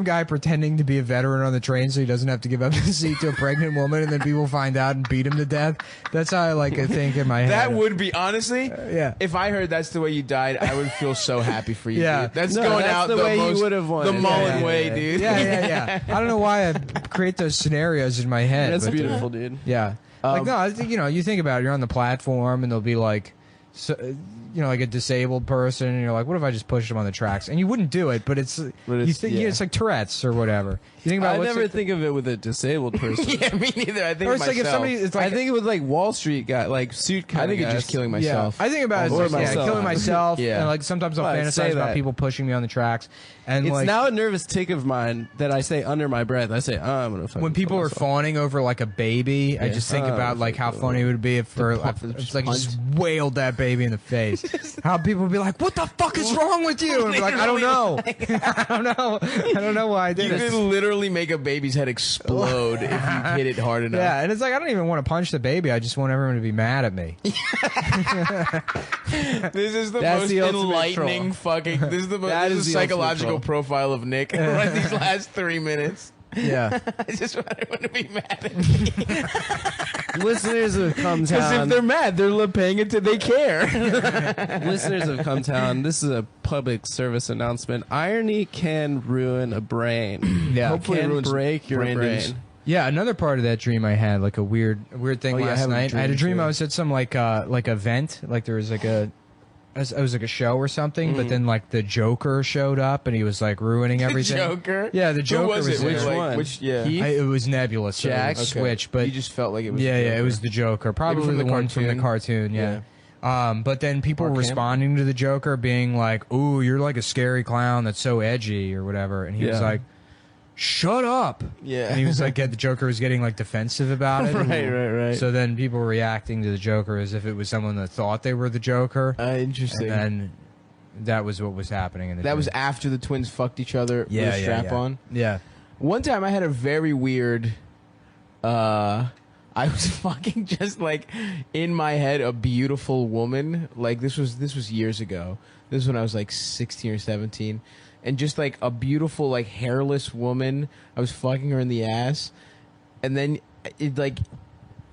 guy pretending to be a veteran on the train so he doesn't have to give up his seat to a pregnant woman, and then people find out and beat him to death. That's how I like to think in my head. That would be honestly. yeah. If I heard that's the way you died, I would feel so happy for you. Yeah. Dude. That's No, going that's out the way you most, would've wanted. the Mullen Yeah, yeah, way, yeah. dude. Yeah. I don't know why I create those scenarios in my head. That's but, beautiful, dude. Yeah. Like no, I think, you know, you think about it. You're on the platform, and there'll be like, so, you know, like a disabled person, and you're like, what if I just pushed them on the tracks? And you wouldn't do it, but it's you think yeah. it's like Tourette's or whatever. You think about I what's never it- think of it with a disabled person. Yeah, me neither. I think or of it's like if myself. somebody it's like I think it was like Wall Street guy, like suit kind I think of it's guys. just killing yeah. myself. I think about it Or as like, myself. killing myself. Yeah. And like sometimes I'll Well, I'd say fantasize about that. people pushing me on the tracks. And It's like now a nervous tick of mine that I say under my breath. I say, oh, I'm gonna fucking when people kill are myself. fawning over like a baby, I just think Oh, about like how funny it would be if it's like just wailed that baby in the face. How people would be like, "What the fuck is wrong with you?" And I'd be like, "I don't know, I don't know, I don't know why I did You it." could literally make a baby's head explode if you hit it hard enough. Yeah, and it's like I don't even want to punch the baby. I just want everyone to be mad at me. This is the That's most the ultimate enlightening fucking. This is the most That this is is the ultimate psychological troll. profile of Nick. Right, these last 3 minutes. Yeah, I just want everyone to be mad at me. Listeners of Come Because if Town, they're mad, they're paying it to they care. listeners of Come Town, this is a public service announcement. Irony can ruin a brain. yeah. Hopefully it Can ruins break your Brandon's. brain. Yeah, another part of that dream I had, like a weird thing Oh, yeah, I last have a night. I had a dream, dream too. I was at some like event, like there was like it was like a show or something, but then like the Joker showed up and he was like ruining everything. Joker? Yeah, the Joker Who was it? there. Which Like, one? Which, yeah. He- It was Nebula, so Jack? it would switch, but you just felt like it was. yeah, the it Joker. was the Joker, probably from the the one from the cartoon. Yeah. But then people were Mark Hamill? responding to the Joker, being like, "Ooh, you're like a scary clown that's so edgy or whatever," and he was Yeah. like, shut up. Yeah. And he was like, the Joker was getting like defensive about it. right. So then people were reacting to the Joker as if it was someone that thought they were the Joker. Interesting. And then that was what was happening in the That dream. was after the twins fucked each other with yeah, a strap on. Yeah. One time I had a very weird I was fucking just like in my head a beautiful woman. Like this was years ago. This was when I was like 16 or 17. And just like a beautiful like hairless woman. I was fucking her in the ass. And then it like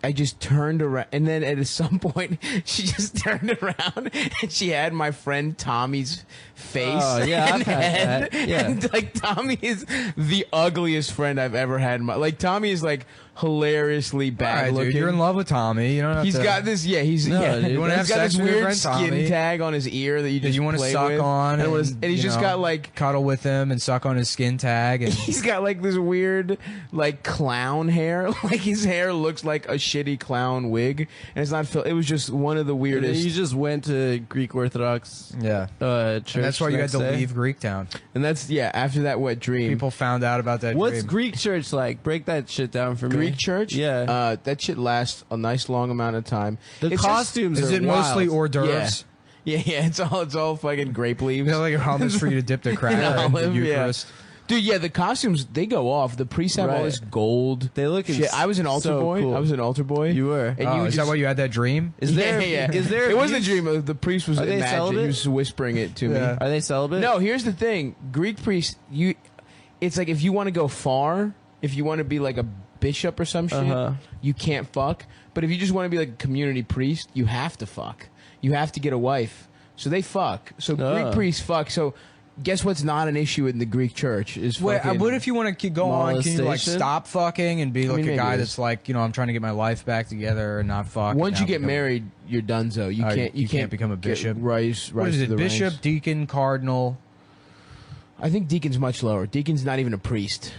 I just turned around, and then at some point she just turned around and she had my friend Tommy's face. Oh, yeah, and I've had head. that. Yeah. And like Tommy is the ugliest friend I've ever had. Like Tommy is like hilariously bad All right, looking. dude, you're in love with Tommy. You don't have He's to, got this, yeah. He's No, yeah. dude. You wanna He's have got sex this with your weird friend skin Tommy? tag on his ear that you that just you want to play suck with. on, and, he's you just know, got like cuddle with him and suck on his skin tag, and he's got like this weird like clown hair. Like his hair looks like a shitty clown wig, and it's not. It was just one of the And then weirdest. you just went to Greek Orthodox yeah. church. And that's why you had next to day. leave Greek Town. And that's after that wet dream. People found out about that. What's dream. Greek church like? Break that shit down for me. Greek church, Yeah. that shit lasts a nice long amount of time. The It's just- costumes Is are it mostly wild. hors d'oeuvres? Yeah, it's all fucking grape leaves. You know, like hummus for you to dip the cracker An in the olive, yeah. Eucharist. Dude, yeah, the costumes they go off. The priests have all Right. this gold. They look Shit, I was an altar so boy. cool. I was an altar boy. You were. And Oh, you is just, that why you had that dream? Is there? Yeah. Is there? It wasn't a abuse? dream. The priest was Are they magic. celibate? He was whispering it to Yeah. me. Are they celibate? No, here's the thing. Greek priests, it's like if you want to go far, if you want to be like a bishop or some shit, Uh-huh. you can't fuck. But if you just want to be like a community priest, you have to fuck. You have to get a wife. So they fuck. So Greek priests fuck. So guess what's not an issue in the Greek church is Wait, fucking. what if you want to go on? Can you like molestation? stop fucking and be like mean, a maybe guy it that's is. like, I'm trying to get my life back together and not fuck. Once and you now get become- married, you're donezo. You Oh, can't. you can't become a get bishop? Rise What is to it? the Bishop, ranks. deacon, cardinal. I think deacon's much lower. Deacon's not even a priest.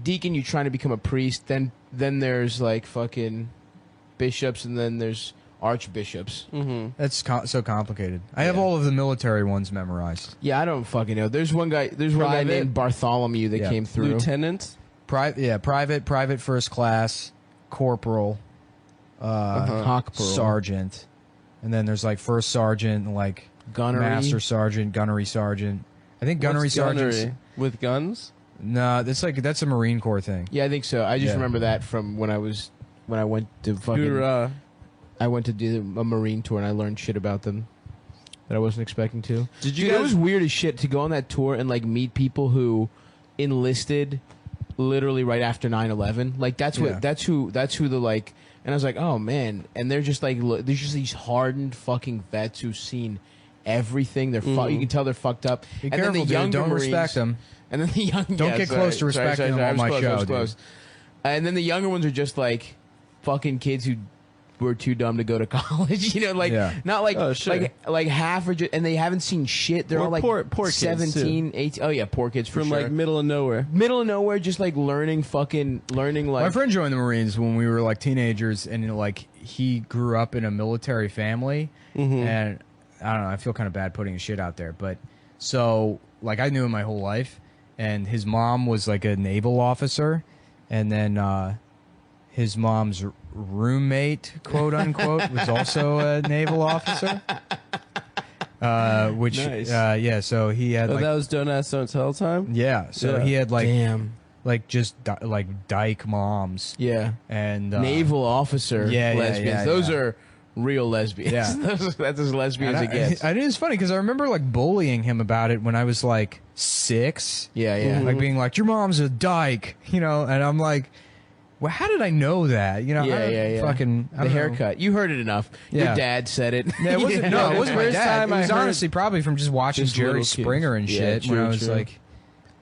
Deacon, you're trying to become a priest. Then there's like fucking bishops, and then there's archbishops. Mm-hmm. That's so complicated. I have Yeah. all of the military ones memorized. Yeah, I don't fucking know. There's one guy. There's one guy Private? named Bartholomew that Yeah. came through. Lieutenant. Private first class, corporal, Hockpearl. sergeant, and then there's like first sergeant, and like Gunnery. master sergeant, gunnery sergeant. I think gunnery What's gunnery? sergeant. With guns. No, that's a Marine Corps thing. Yeah, I think so. I just Yeah. remember that from when I went to fucking. Hoorah. I went to do a Marine tour and I learned shit about them that I wasn't expecting to. Did you Dude, it guys- was weird as shit to go on that tour and like meet people who enlisted literally right after 9/11. Like that's Yeah. that's who the like. And I was like, oh man, and they're just like they're just these hardened fucking vets who've seen everything. They're you can tell they're fucked up. Be and careful, then the dude. younger Don't Marines, respect them. and then the young Don't yeah, get sorry, close to sorry, respecting them I on was my close, I show, was dude. close. And then the younger ones are just like fucking kids who were too dumb to go to college. Like Yeah. not like Oh, sure. like half are just, and they haven't seen shit. They're Or all like poor kids, 17, 18. Oh yeah, poor kids for From sure. like middle of nowhere. middle of nowhere, just like learning like My friend joined the Marines when we were like teenagers, and like he grew up in a military family, and I don't know. I feel kind of bad putting his shit out there, but so like I knew him my whole life, and his mom was like a naval officer, and then his mom's roommate, quote unquote, was also a naval officer. Which Nice. yeah, so he had Oh, like that was Don't Ask, Don't Tell time? yeah, so Yeah. he had like damn just like dyke moms yeah and naval officer yeah, yeah, lesbians. yeah, Those yeah. are real lesbians. Yeah. That's as lesbian as it And gets. I, it is funny because I remember like bullying him about it when I was like 6. Yeah, yeah. Like being like, your mom's a dyke, and I'm like, well, how did I know that? Yeah, yeah. Fucking The haircut. You heard it enough. Yeah. Your dad said it. Yeah, it wasn't, no, it wasn't my First dad. time It I was heard- honestly probably from just watching Just Jerry little kids. Springer and Yeah, shit when true, I was true. like,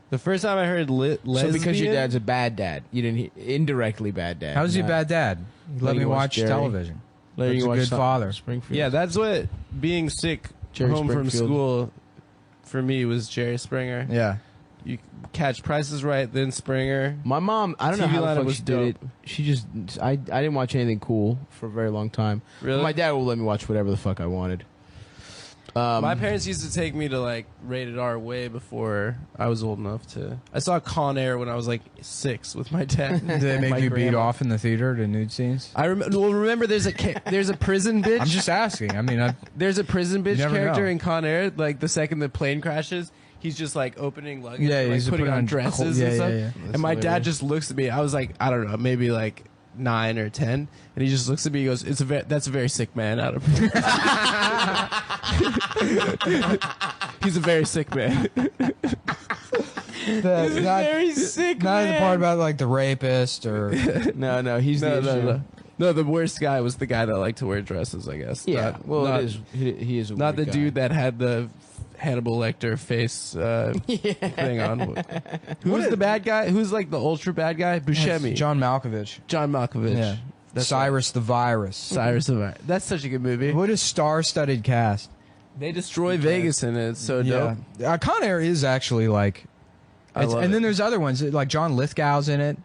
The first time I heard lesbian. So because your dad's a bad dad, you didn't indirectly bad dad. how's he a Not- bad dad? He let Letting me you watch watch Jerry. television. letting That's you a watch good some- father. Springfield. Yeah, that's what being sick Jerry home from Springfield. school for me was Jerry Springer. Yeah. You catch Prices Right, then Springer. My mom, I don't know TV how the lineup fuck was she did it. She just, I didn't watch anything cool for a very long time. Really? My dad will let me watch whatever the fuck I wanted. My parents used to take me to like rated R way before I was old enough to. I saw Con Air when I was like 6 with my dad. Did they make My you beat grandma. off in the theater to nude scenes? Remember there's a prison bitch. I'm just asking. I mean, There's a prison bitch never character know. in Con Air. Like the second the plane crashes, he's just like opening luggage, Yeah, and, like he's putting putting on on dresses yeah, and stuff. yeah, yeah. And my dad hilarious. just looks at me. I was like, I don't know, maybe like 9 or 10, and he just looks at me. He goes, "That's a very sick man out of." He's a very sick man. Very sick, Not the man. part about like the rapist or No, he's the issue. No, the worst guy was the guy that liked to wear dresses, I guess. Yeah, well, not, it is. He is a not the weird guy. dude that had the Hannibal Lecter face thing on. Who's the bad guy? Who's like the ultra bad guy? Buscemi. John Malkovich. John Malkovich. Yeah. That's Cyrus the Virus. Cyrus of Iron. That's such a good movie. What a star-studded cast. They destroy Vegas in it. It's so dope. Yeah. Con Air is actually like, I love and it. then there's other ones like John Lithgow's in it.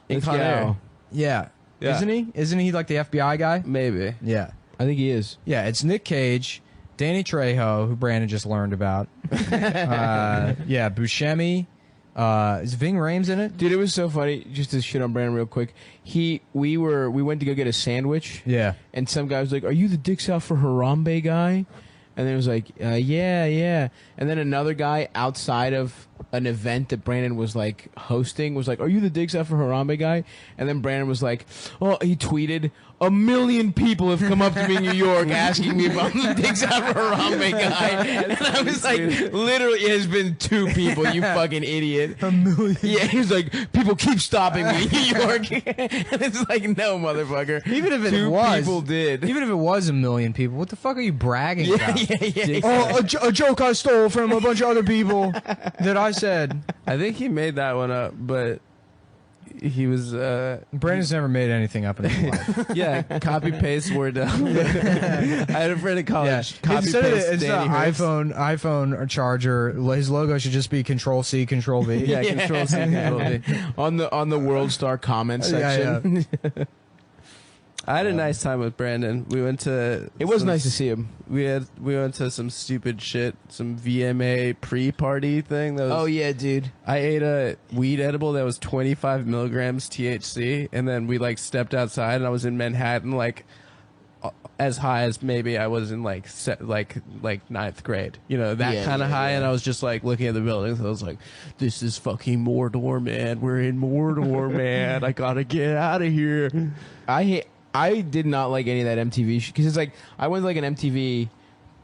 In Con Lithgow. Air. Yeah. Yeah. Isn't he? Isn't he like the FBI guy? Maybe. Yeah. I think he is. Yeah, it's Nick Cage, Danny Trejo, who Brandon just learned about. Yeah, Buscemi. Is Ving Rhames in it? Dude, it was so funny. Just to shit on Brandon real quick. We went to go get a sandwich. Yeah. And some guy was like, "Are you the Dicks Out for Harambe guy?" And then it was like, yeah. And then another guy outside of an event that Brandon was like hosting was like, "Are you the Dicks Out for Harambe guy?" And then Brandon was like, "Oh," he tweeted, "1 million people have come up to me in New York asking me if I'm the Dicks Out for Harambe guy." And I was like, literally, it has been 2 people, you fucking idiot. 1 million. Yeah, he was like, "People keep stopping me in New York." And it's like, no, motherfucker. Even if it 2 was, people did. Even if it was 1 million people, what the fuck are you bragging about? Yeah. Oh, a joke I stole from a bunch of other people that I said. I think he made that one up, but he was Brandon's never made anything up in his life. yeah, copy paste word down. I had a friend in college. Copy Instead of paste instead of Danny Hurst. iPhone charger, his logo should just be Control C, Control V. Yeah, Control C, Control V. on the World Star comment section. Yeah. I had a nice time with Brandon. We went to. It was nice to see him. We went to some stupid shit, some VMA pre-party thing. That was, Oh yeah, dude. I ate a weed edible that was 25 milligrams THC, and then we like stepped outside, and I was in Manhattan, like as high as maybe I was in like ninth grade, you know, that Yeah, kind of yeah, high. yeah. And I was just like looking at the buildings. I was like, "This is fucking Mordor, man. We're in Mordor, man. I gotta get out of here." I did not like any of that MTV because it's like I went to like an MTV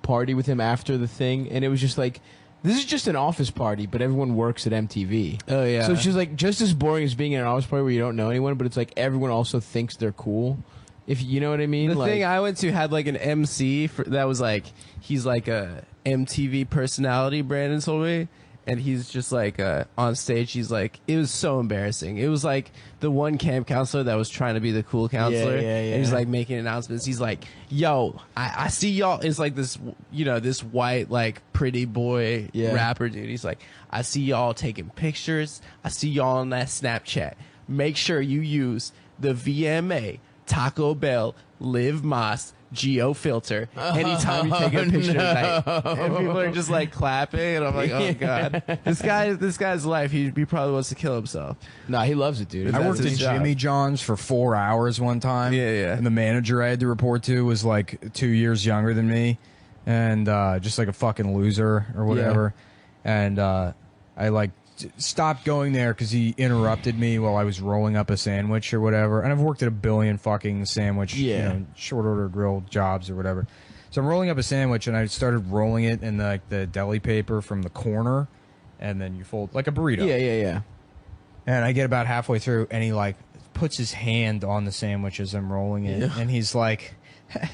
party with him after the thing, and it was just like, this is just an office party, but everyone works at MTV. Oh yeah. So it's just like just as boring as being at an office party where you don't know anyone, but it's like everyone also thinks they're cool. If you know what I mean. The like, thing I went to had like an MC that was like, he's like a MTV personality, Brandon told me, and he's just like on stage, he's like, it was so embarrassing. It was like the one camp counselor that was trying to be the cool counselor, Yeah. and he's like making announcements. He's like, "Yo, I see y'all." It's like this, you know, this white like pretty boy Yeah. rapper dude. He's like, "I see y'all taking pictures. I see y'all on that Snapchat. Make sure you use the VMA Taco Bell Live Moss Geo filter anytime you take a picture at night." And people are just like clapping, and I'm like, "Oh god, this guy's life. He probably wants to kill himself." Nah, he loves it, dude. I That's worked at his job. Jimmy John's for 4 hours one time. Yeah. And the manager I had to report to was like 2 years younger than me, and just like a fucking loser or whatever. And I like stopped going there because he interrupted me while I was rolling up a sandwich or whatever. And I've worked at a billion fucking sandwich, short order grill jobs or whatever. So I'm rolling up a sandwich, and I started rolling it in the deli paper from the corner, and then you fold like a burrito. Yeah. And I get about halfway through, and he like puts his hand on the sandwich as I'm rolling it, and he's like,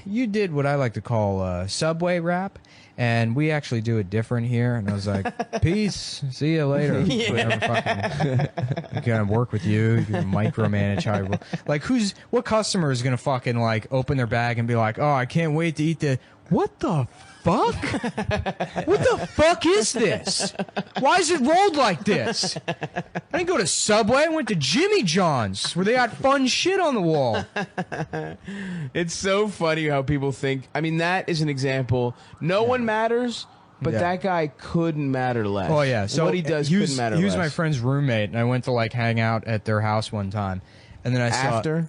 "You did what I like to call a Subway wrap, and we actually do it different here." And I was like, "Peace, see you later." Whatever, fucking, gonna work with you. You can micromanage how you like what customer is gonna fucking like open their bag and be like, "Oh, I can't wait to eat the what the fuck? What the fuck is this? Why is it rolled like this? I didn't go to Subway. I went to Jimmy John's, where they got fun shit on the wall. It's so funny how people think. I mean, that is an example. No one matters, but Yeah. that guy couldn't matter less. Oh yeah, so what he does he was, couldn't matter He was less. my friend's roommate, and I went to like hang out at their house one time, and then I saw After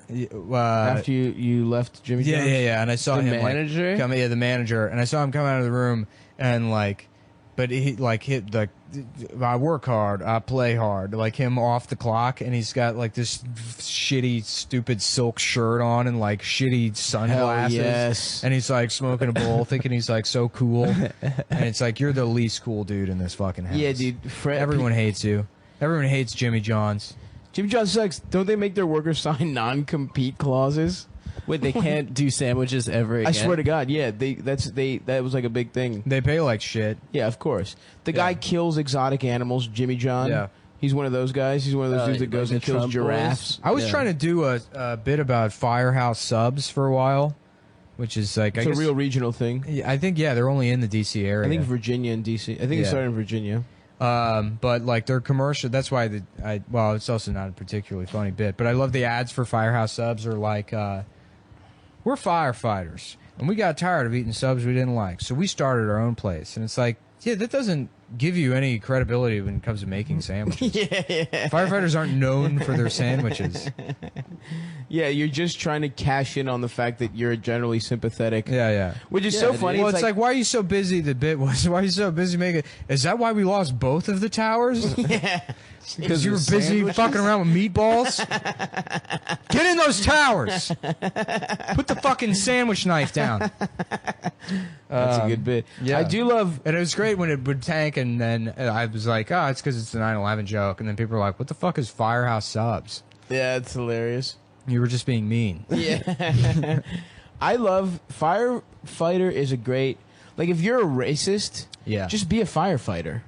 after you left Jimmy yeah, John's? yeah, yeah, and I saw The him manager? like come, yeah, the manager, and I saw him come out of the room, and like, but he like hit like, I work hard, I play hard, like him off the clock, and he's got like this shitty, stupid silk shirt on and like shitty sunglasses, yes. and he's like smoking a bowl, thinking he's like so cool, and it's like you're the least cool dude in this fucking house. Yeah, dude. Everyone hates you. Everyone hates Jimmy John's. Jimmy John's sucks. Don't they make their workers sign non-compete clauses? Wait, they can't do sandwiches ever again? I swear to God, yeah. That was like a big thing. They pay like shit. Yeah, of course. The guy kills exotic animals. Jimmy John. Yeah. He's one of those guys. He's one of those dudes that like goes the and kills Trump giraffes. I was Yeah. trying to do a bit about Firehouse subs for a while, which is like It's I a guess, real regional thing. Yeah, I think they're only in the DC area. I think Virginia and DC. I think it Yeah. started in Virginia. But like their commercial. That's why well, it's also not a particularly funny bit. But I love the ads for Firehouse subs are like, we're firefighters and we got tired of eating subs we didn't like, so we started our own place. And it's like, yeah, that doesn't give you any credibility when it comes to making sandwiches. Firefighters aren't known for their sandwiches. Yeah, you're just trying to cash in on the fact that you're generally sympathetic. Yeah, yeah. Which is Yeah, so dude. funny. Well, it's like, why are you so busy? The bit was, why are you so busy making? Is that why we lost both of the towers? yeah. Because you were busy fucking around with meatballs? Get in those towers! Put the fucking sandwich knife down. That's a good bit. yeah. I do love. And it was great when it would tank, and then I was like, oh, it's because it's the 9/11 joke. And then people were like, what the fuck is Firehouse subs? Yeah, it's hilarious. You were just being mean. Yeah. I love firefighter is a great. Like, if you're a racist, Yeah. just be a firefighter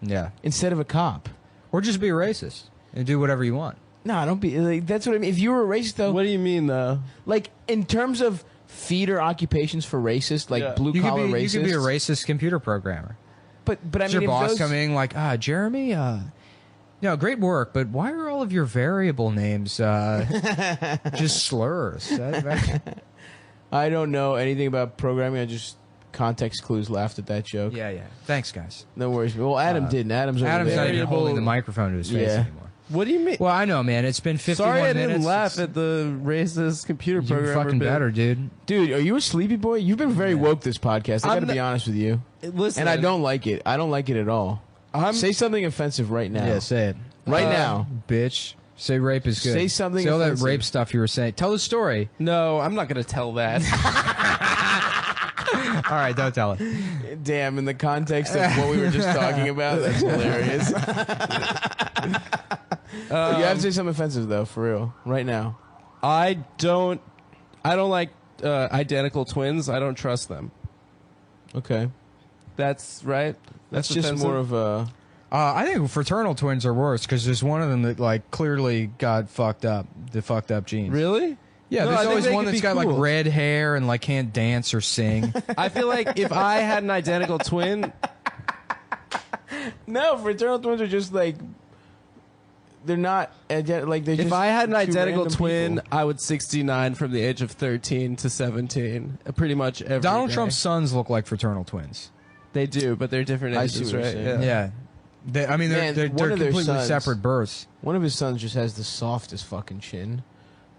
Yeah. instead of a cop. Or just be a racist and do whatever you want. No, don't be. Like, that's what I mean. If you were a racist, though, What do you mean, though? like in terms of feeder occupations for racists, like Yeah. blue You collar could racists. be a racist computer programmer. But I Does mean, your if boss those, come in like, Jeremy, great work, but why are all of your variable names just slurs? I don't know anything about programming. I just context clues laughed at that joke. Yeah. Thanks, guys. No worries. Well, Adam didn't. Adam's over Adam's there. not even Variable- holding the microphone to his face Yeah. anymore. What do you mean? Well, I know, man. It's been 51 Sorry I minutes. didn't laugh at the racist computer You're programmer fucking bit. better, dude. Dude, are you a sleepy boy? You've been very woke this podcast. I I'm got to be not- honest with you. Listen, And I don't like it. I don't like it at all. Say something offensive right now. Yeah, say it. Right now. Bitch. Say rape is good. Say something Say all that offensive. rape stuff you were saying. Tell the story. No, I'm not going to tell that. All right, don't tell it. Damn, in the context of what we were just talking about, that's hilarious. You have to say something offensive, though, for real. Right now. I don't like identical twins. I don't trust them. Okay. That's right. That's just offensive? more of a... I think fraternal twins are worse because there's one of them that like clearly got fucked up. The fucked up genes. Really? Yeah, No, I there's think always they one could that's be got cool. like red hair and like can't dance or sing. I feel like if I had an identical twin, No, fraternal twins are just like... They're not... Like, they're if just I had an two identical random twin, people. I would 69 from the age of 13 to 17. Pretty much every Donald day. Trump's sons look like fraternal twins. They do, but they're different I see ages, what you're right? saying. Yeah. I mean, Man, they're one of their completely sons- separate births. One of his sons just has the softest fucking chin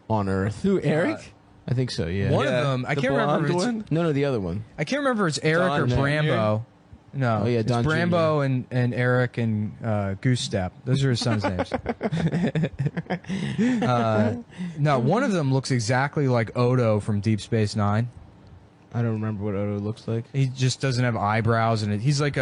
on earth. Who, Eric? I think so, yeah. One Yeah, of them, I the can't remember. If blonde it's, one? No, the other one. I can't remember if it's Eric Don or Jr.? Brambo. No, Oh, yeah, it's Don Jr. Brambo and Eric and Goose Step. Those are his sons' names. No, one of them looks exactly like Odo from Deep Space Nine. I don't remember what Odo looks like. He just doesn't have eyebrows, and he's like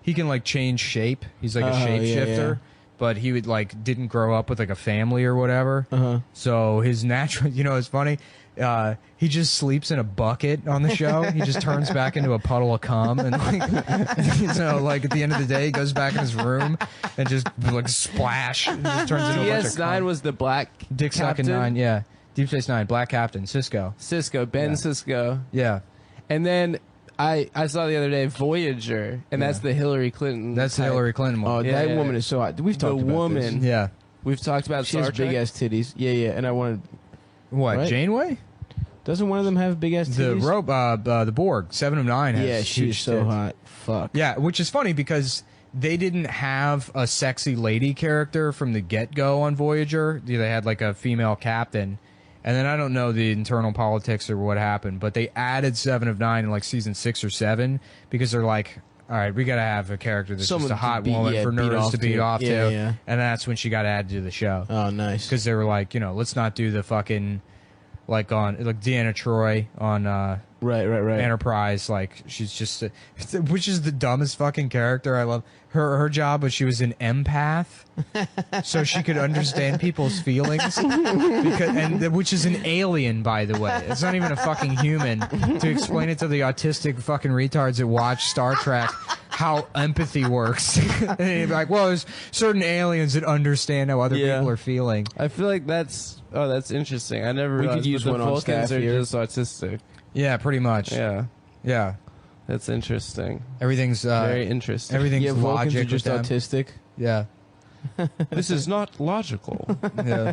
he can like change shape. He's like a Oh, yeah, shapeshifter. yeah. But he would like didn't grow up with like a family or whatever. Uh-huh. So his natural, it's funny. He just sleeps in a bucket on the show. He just turns back into a puddle of cum, and like at the end of the day, he goes back in his room and just like splash. And just turns into a bunch of DS9 cum. was the black Dick sucking captain? 9, yeah. Deep Space Nine, Black Captain, Cisco, Cisco, Ben Yeah. Cisco. yeah. And then I saw the other day Voyager, and that's the Hillary Clinton. That's the type. Hillary Clinton one. Oh, Yeah, that yeah. woman is so hot. We've talked The about woman. this. Yeah. We've talked about She Star has Trek. big ass titties. Yeah, yeah. And I wanted. What, Right? Janeway? Doesn't one of them have big ass The titties? the Borg, 7 of 9 has Yeah, she's huge so tits. hot. Fuck. Yeah, which is funny because they didn't have a sexy lady character from the get-go on Voyager. They had like a female captain. And then I don't know the internal politics or what happened, but they added 7 of 9 in like season 6 or 7 because they're like, all right, we got to have a character that's Someone just a to hot beat- woman yeah, for beat nerds off to beat to. off Yeah, to. yeah. And that's when she got added to the show. Oh, nice. Because they were like, let's not do the fucking, like Deanna Troy on Right. Enterprise, like she's just which is the dumbest fucking character. I love her job was she was an empath, so she could understand people's feelings which is an alien, by the way. It's not even a fucking human. To explain it to the autistic fucking retards that watch Star Trek how empathy works. And you'd be like, well, there's certain aliens that understand how other people are feeling. I feel like that's interesting. I never We could realized, use but one the on Vulcans staff are here. just autistic. Yeah, pretty much. Yeah, Yeah. that's interesting. Everything's Very interesting. everything's Yeah, Vulcans logic are just with them. autistic. Yeah. This is not logical. Yeah.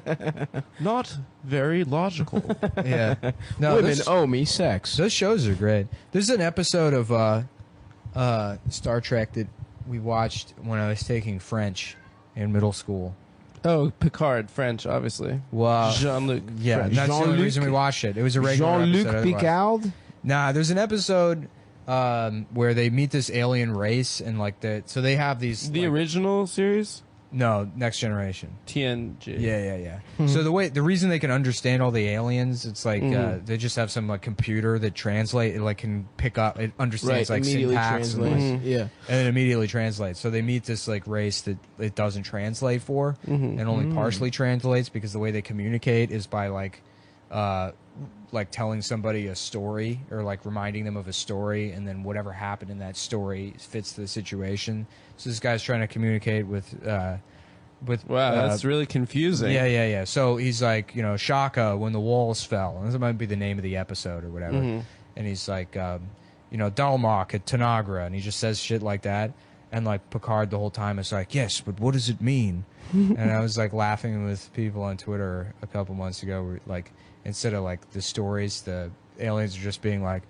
Not very logical. Yeah. No, Women those, owe me sex. those shows are great. There's an episode of Star Trek that we watched when I was taking French in middle school. Oh, Picard, French, obviously. Wow. Jean-Luc. Yeah, French. that's the only Jean-Luc- reason we watched it. It was a regular Jean-Luc episode. Picard? Nah, there's an episode where they meet this alien race and like so they have these The like- original series? No, Next Generation. TNG. Yeah. So the reason they can understand all the aliens, it's like they just have some like computer that it like can pick up, it understands like immediately syntax and, translates. like, Yeah. and it immediately translates. So they meet this like race that it doesn't translate for, and only partially translates because the way they communicate is by like telling somebody a story or like reminding them of a story, and then whatever happened in that story fits the situation. So this guy's trying to communicate with. Wow, that's really confusing. Yeah. So he's like, Shaka when the walls fell. And this might be the name of the episode or whatever. And he's like, Dalmok at Tanagra. And he just says shit like that. And like Picard the whole time is like, yes, but what does it mean? And I was like laughing with people on Twitter a couple months ago where like instead of like the stories, the aliens are just being like,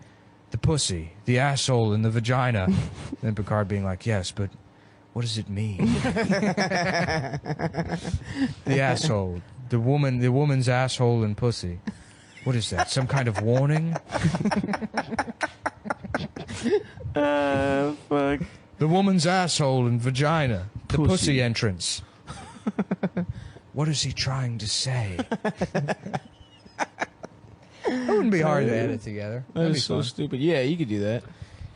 the pussy, the asshole, and the vagina. And Picard being like, yes, but what does it mean? The asshole, the woman's asshole and pussy. What is that? Some kind of warning? Fuck. The woman's asshole and vagina. The Pussy. pussy entrance. What is he trying to say? That wouldn't be hard to edit together. That That'd be is so fun. stupid. Yeah, you could do that.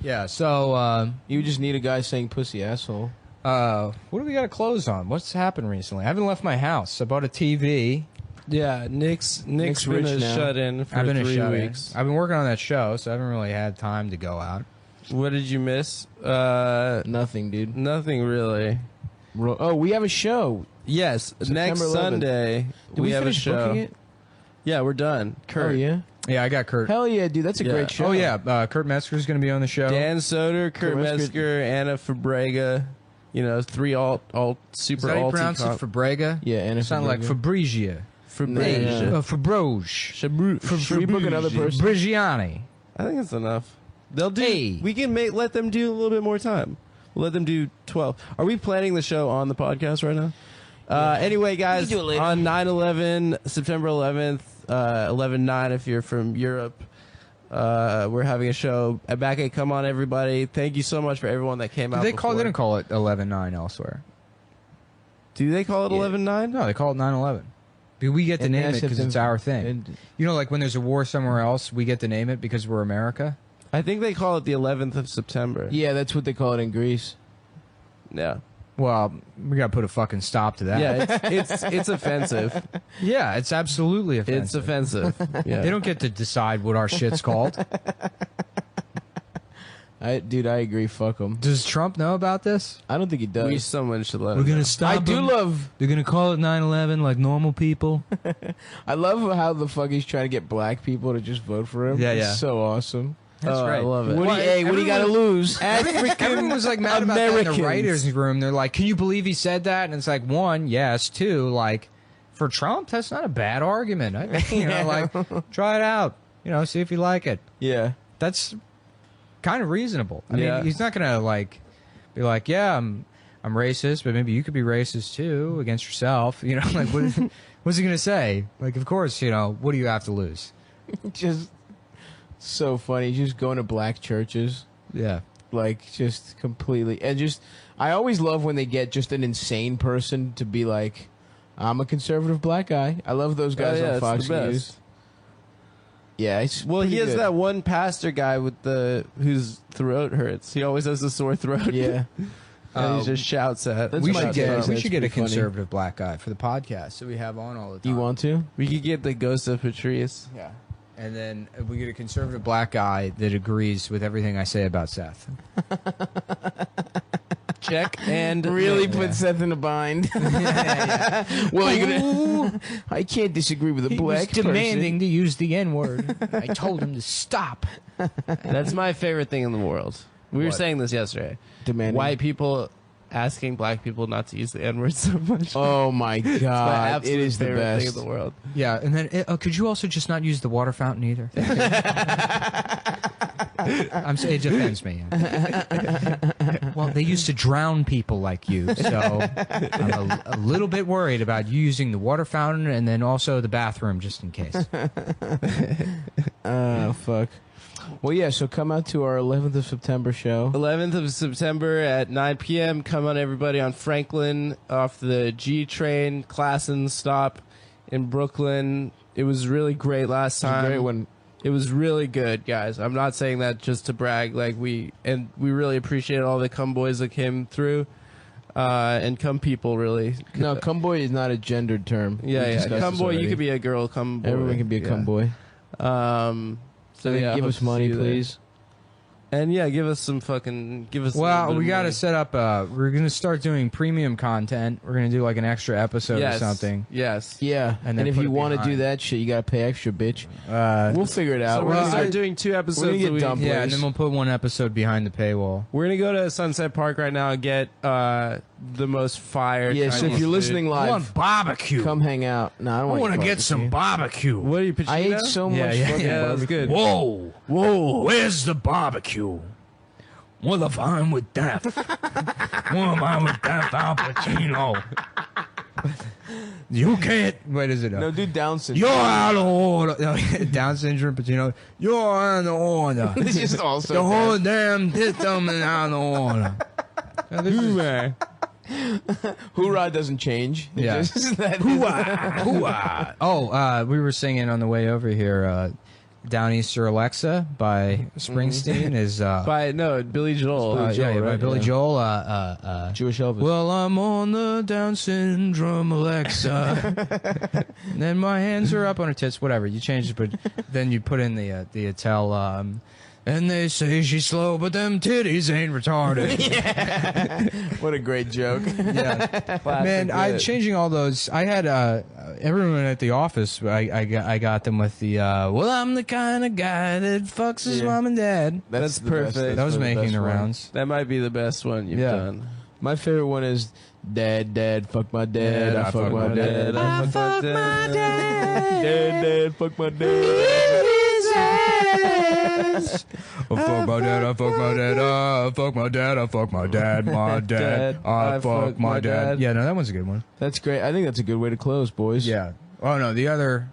Yeah, so You would just need a guy saying pussy asshole. what do we got to close on? What's happened recently? I haven't left my house. I bought a TV. Yeah, Nick's Nick's been rich a now. shut-in for I've been 3 a shut-in. weeks. I've been working on that show, so I haven't really had time to go out. What did you miss? Nothing, dude. Nothing really. Oh, we have a show. Yes, next 11th. Sunday Did we have a finish show. booking it? Yeah, we're done. Kurt, Oh, yeah. Yeah, I got Kurt. Hell yeah, dude. That's a Yeah. great show. Oh yeah, Kurt Metzger's going to be on the show. Dan Soder, Kurt Metzger. Metzger, Anna Fabrega. 3 alt Is super that how you alt. pronounce it? Fabrega? Yeah, Anna Sound like Fabrega. Fabrizia. No. Fabroge. Should we book another person? Brigiani. I think it's enough. They'll do. Hey. We can let them do a little bit more time. We'll let them do 12. Are we planning the show on the podcast right now? Anyway, guys, do it later. on 9/11, September 11th, 11/9, if you're from Europe, we're having a show back at Come On Everybody. Thank you so much for everyone that came out. They before. didn't call it 11-9 elsewhere. Do they call it 11/9? No, they call it 9/11. We get to And name it that's because if it's the- our thing. and- Like when there's a war somewhere else, we get to name it because we're America. I think they call it the 11th of September. Yeah, that's what they call it in Greece. Yeah. Well, we got to put a fucking stop to that. Yeah, it's offensive. Yeah, it's absolutely offensive. It's offensive. Yeah. They don't get to decide what our shit's called. Dude, I agree. Fuck them. Does Trump know about this? I don't think he does. Someone should let We're him know. gonna stop. I do them. love. They're gonna call it 9/11 like normal people. I love how the fuck he's trying to get black people to just vote for him. Yeah, It's yeah. so awesome. That's I great. love it. What do you got to lose? Everyone was like mad about that in the Americans. writers' room. They're like, "Can you believe he said that?" And it's like, one, yes. Two, like, for Trump, that's not a bad argument. Like, try it out. See if you like it. Yeah. That's kind of reasonable. I Yeah. mean, he's not gonna like be like, "Yeah, I'm racist, but maybe you could be racist too against yourself." Like, what's he gonna say? Like, of course, what do you have to lose? Just so funny. Just going to black churches. Yeah. Like, just completely. And just, I always love when they get just an insane person to be like, I'm a conservative black guy. I love those guys yeah, on it's Fox the best. News. Yeah, it's Well, pretty he has good. that one pastor guy with whose throat hurts. He always has a sore throat. Yeah. And he just shouts at. That's We my should guess. get That's a pretty funny. conservative black guy for the podcast that we have on all the time. You want to? We could get the ghost of Patrice. Yeah. And then we get a conservative black guy that agrees with everything I say about Seth. Check and Really Yeah. put Seth in a bind. Well, you're gonna. I can't disagree with a He black was demanding to use the N-word. I told him to stop. That's my favorite thing in the world. We were What? saying this yesterday. person. Demanding. White people asking black people not to use the N-word so much. Oh my It's my god! It absolute is the favorite thing best. in the world. Yeah, and then could you also just not use the water fountain either? It offends me. Well, they used to drown people like you, so I'm a little bit worried about you using the water fountain and then also the bathroom just in case. Oh fuck. Well, yeah. So come out to our 11th of September show. 11th of September at 9 p.m. Come on, everybody, on Franklin off the G train, Classen stop in Brooklyn. It was really great last It's a time. great one. It was really good, guys. I'm not saying that just to brag. We really appreciate all the cum boys that came through, and cum people really. No, cumboy is not a gendered term. We Yeah. discussed Cum this boy, already. you could be a girl. Cum boy. Everyone can be a Yeah. cumboy. So yeah, give hope us to money, see you there. please. And yeah, give us some fucking Well, we got to set up. We're going to start doing premium content. We're going to do like an extra episode or something. Yes. Yeah, And and, then if put you it want to do behind. that shit, you gotta pay extra, bitch. We'll figure it out. So we're gonna Well, start I- doing 2 episodes. we're gonna get a week. dumb. Yeah, and place. then we'll put one episode behind the paywall. We're gonna go to Sunset Park right now and get the most fire. Yeah, so if Chinese you're food. listening I live, want barbecue. come hang out. No, I don't I want want to get some barbecue. What are you? Pacino? I ate so much Yeah, yeah, fucking yeah, that was barbecue. good. Whoa, whoa, where's the barbecue? What if I'm with death? What am I with death, Al Pacino? You can't. What is it? No, do Down syndrome. You're out of order. No, Down syndrome, but you're on the order. It's just also The whole damn system is out of order. No, this is- hoorah doesn't change. It Yeah. just- that is- Hoo-ah. Oh, we were singing on the way over here. Down Easter Alexa by Springsteen is By Billy Joel. Billy Joel, by right? Billy Yeah. Joel. Jewish Elvis. Well, I'm on the Down syndrome Alexa. And then my hands are up on her tits. Whatever you change it, but then you put in the Attell. And they say she's slow, but them titties ain't retarded. What a great joke. Yeah. Man, I'm changing all those. I had everyone at the office. I got them with the well, I'm the kind of guy that fucks his Yeah. mom and dad. That's the best. perfect. That was the making best the one. rounds. That might be the best one you've Yeah. done. My favorite one is Dad, fuck my dad. I fuck my dad. I fuck my dad. Dad, fuck my dad. I fuck my dad, I fuck my dad, I fuck my dad, I fuck my dad, my dad, I fuck my dad. Yeah, no, that one's a good one. That's great. I think that's a good way to close, boys. Yeah. Oh no, the other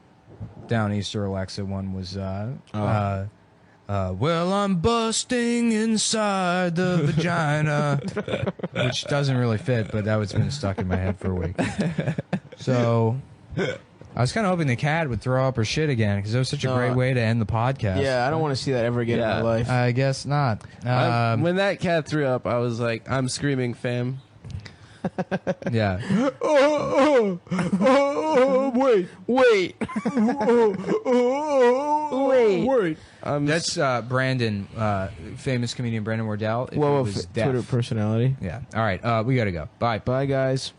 Down Easter Alexa one was well, I'm busting inside the vagina, which doesn't really fit, but that was been stuck in my head for a week. So I was kind of hoping the cat would throw up her shit again because it was such a No, great way to end the podcast. Yeah, I don't want to see that ever again in Yeah. my life. I guess not. When that cat threw up, I was like, I'm screaming, fam. Yeah. Wait. Wait. That's Brandon, famous comedian Brandon Wardell. If he Whoa, was deaf. Twitter personality. Yeah. All right. We got to go. Bye. Bye, guys.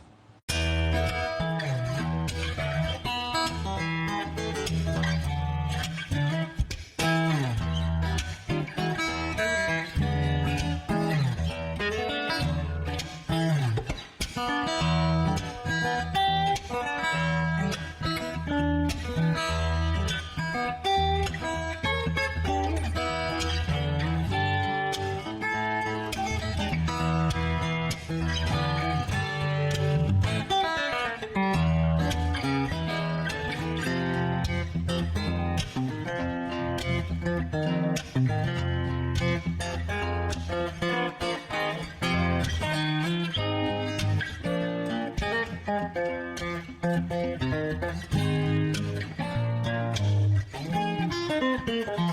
Bye.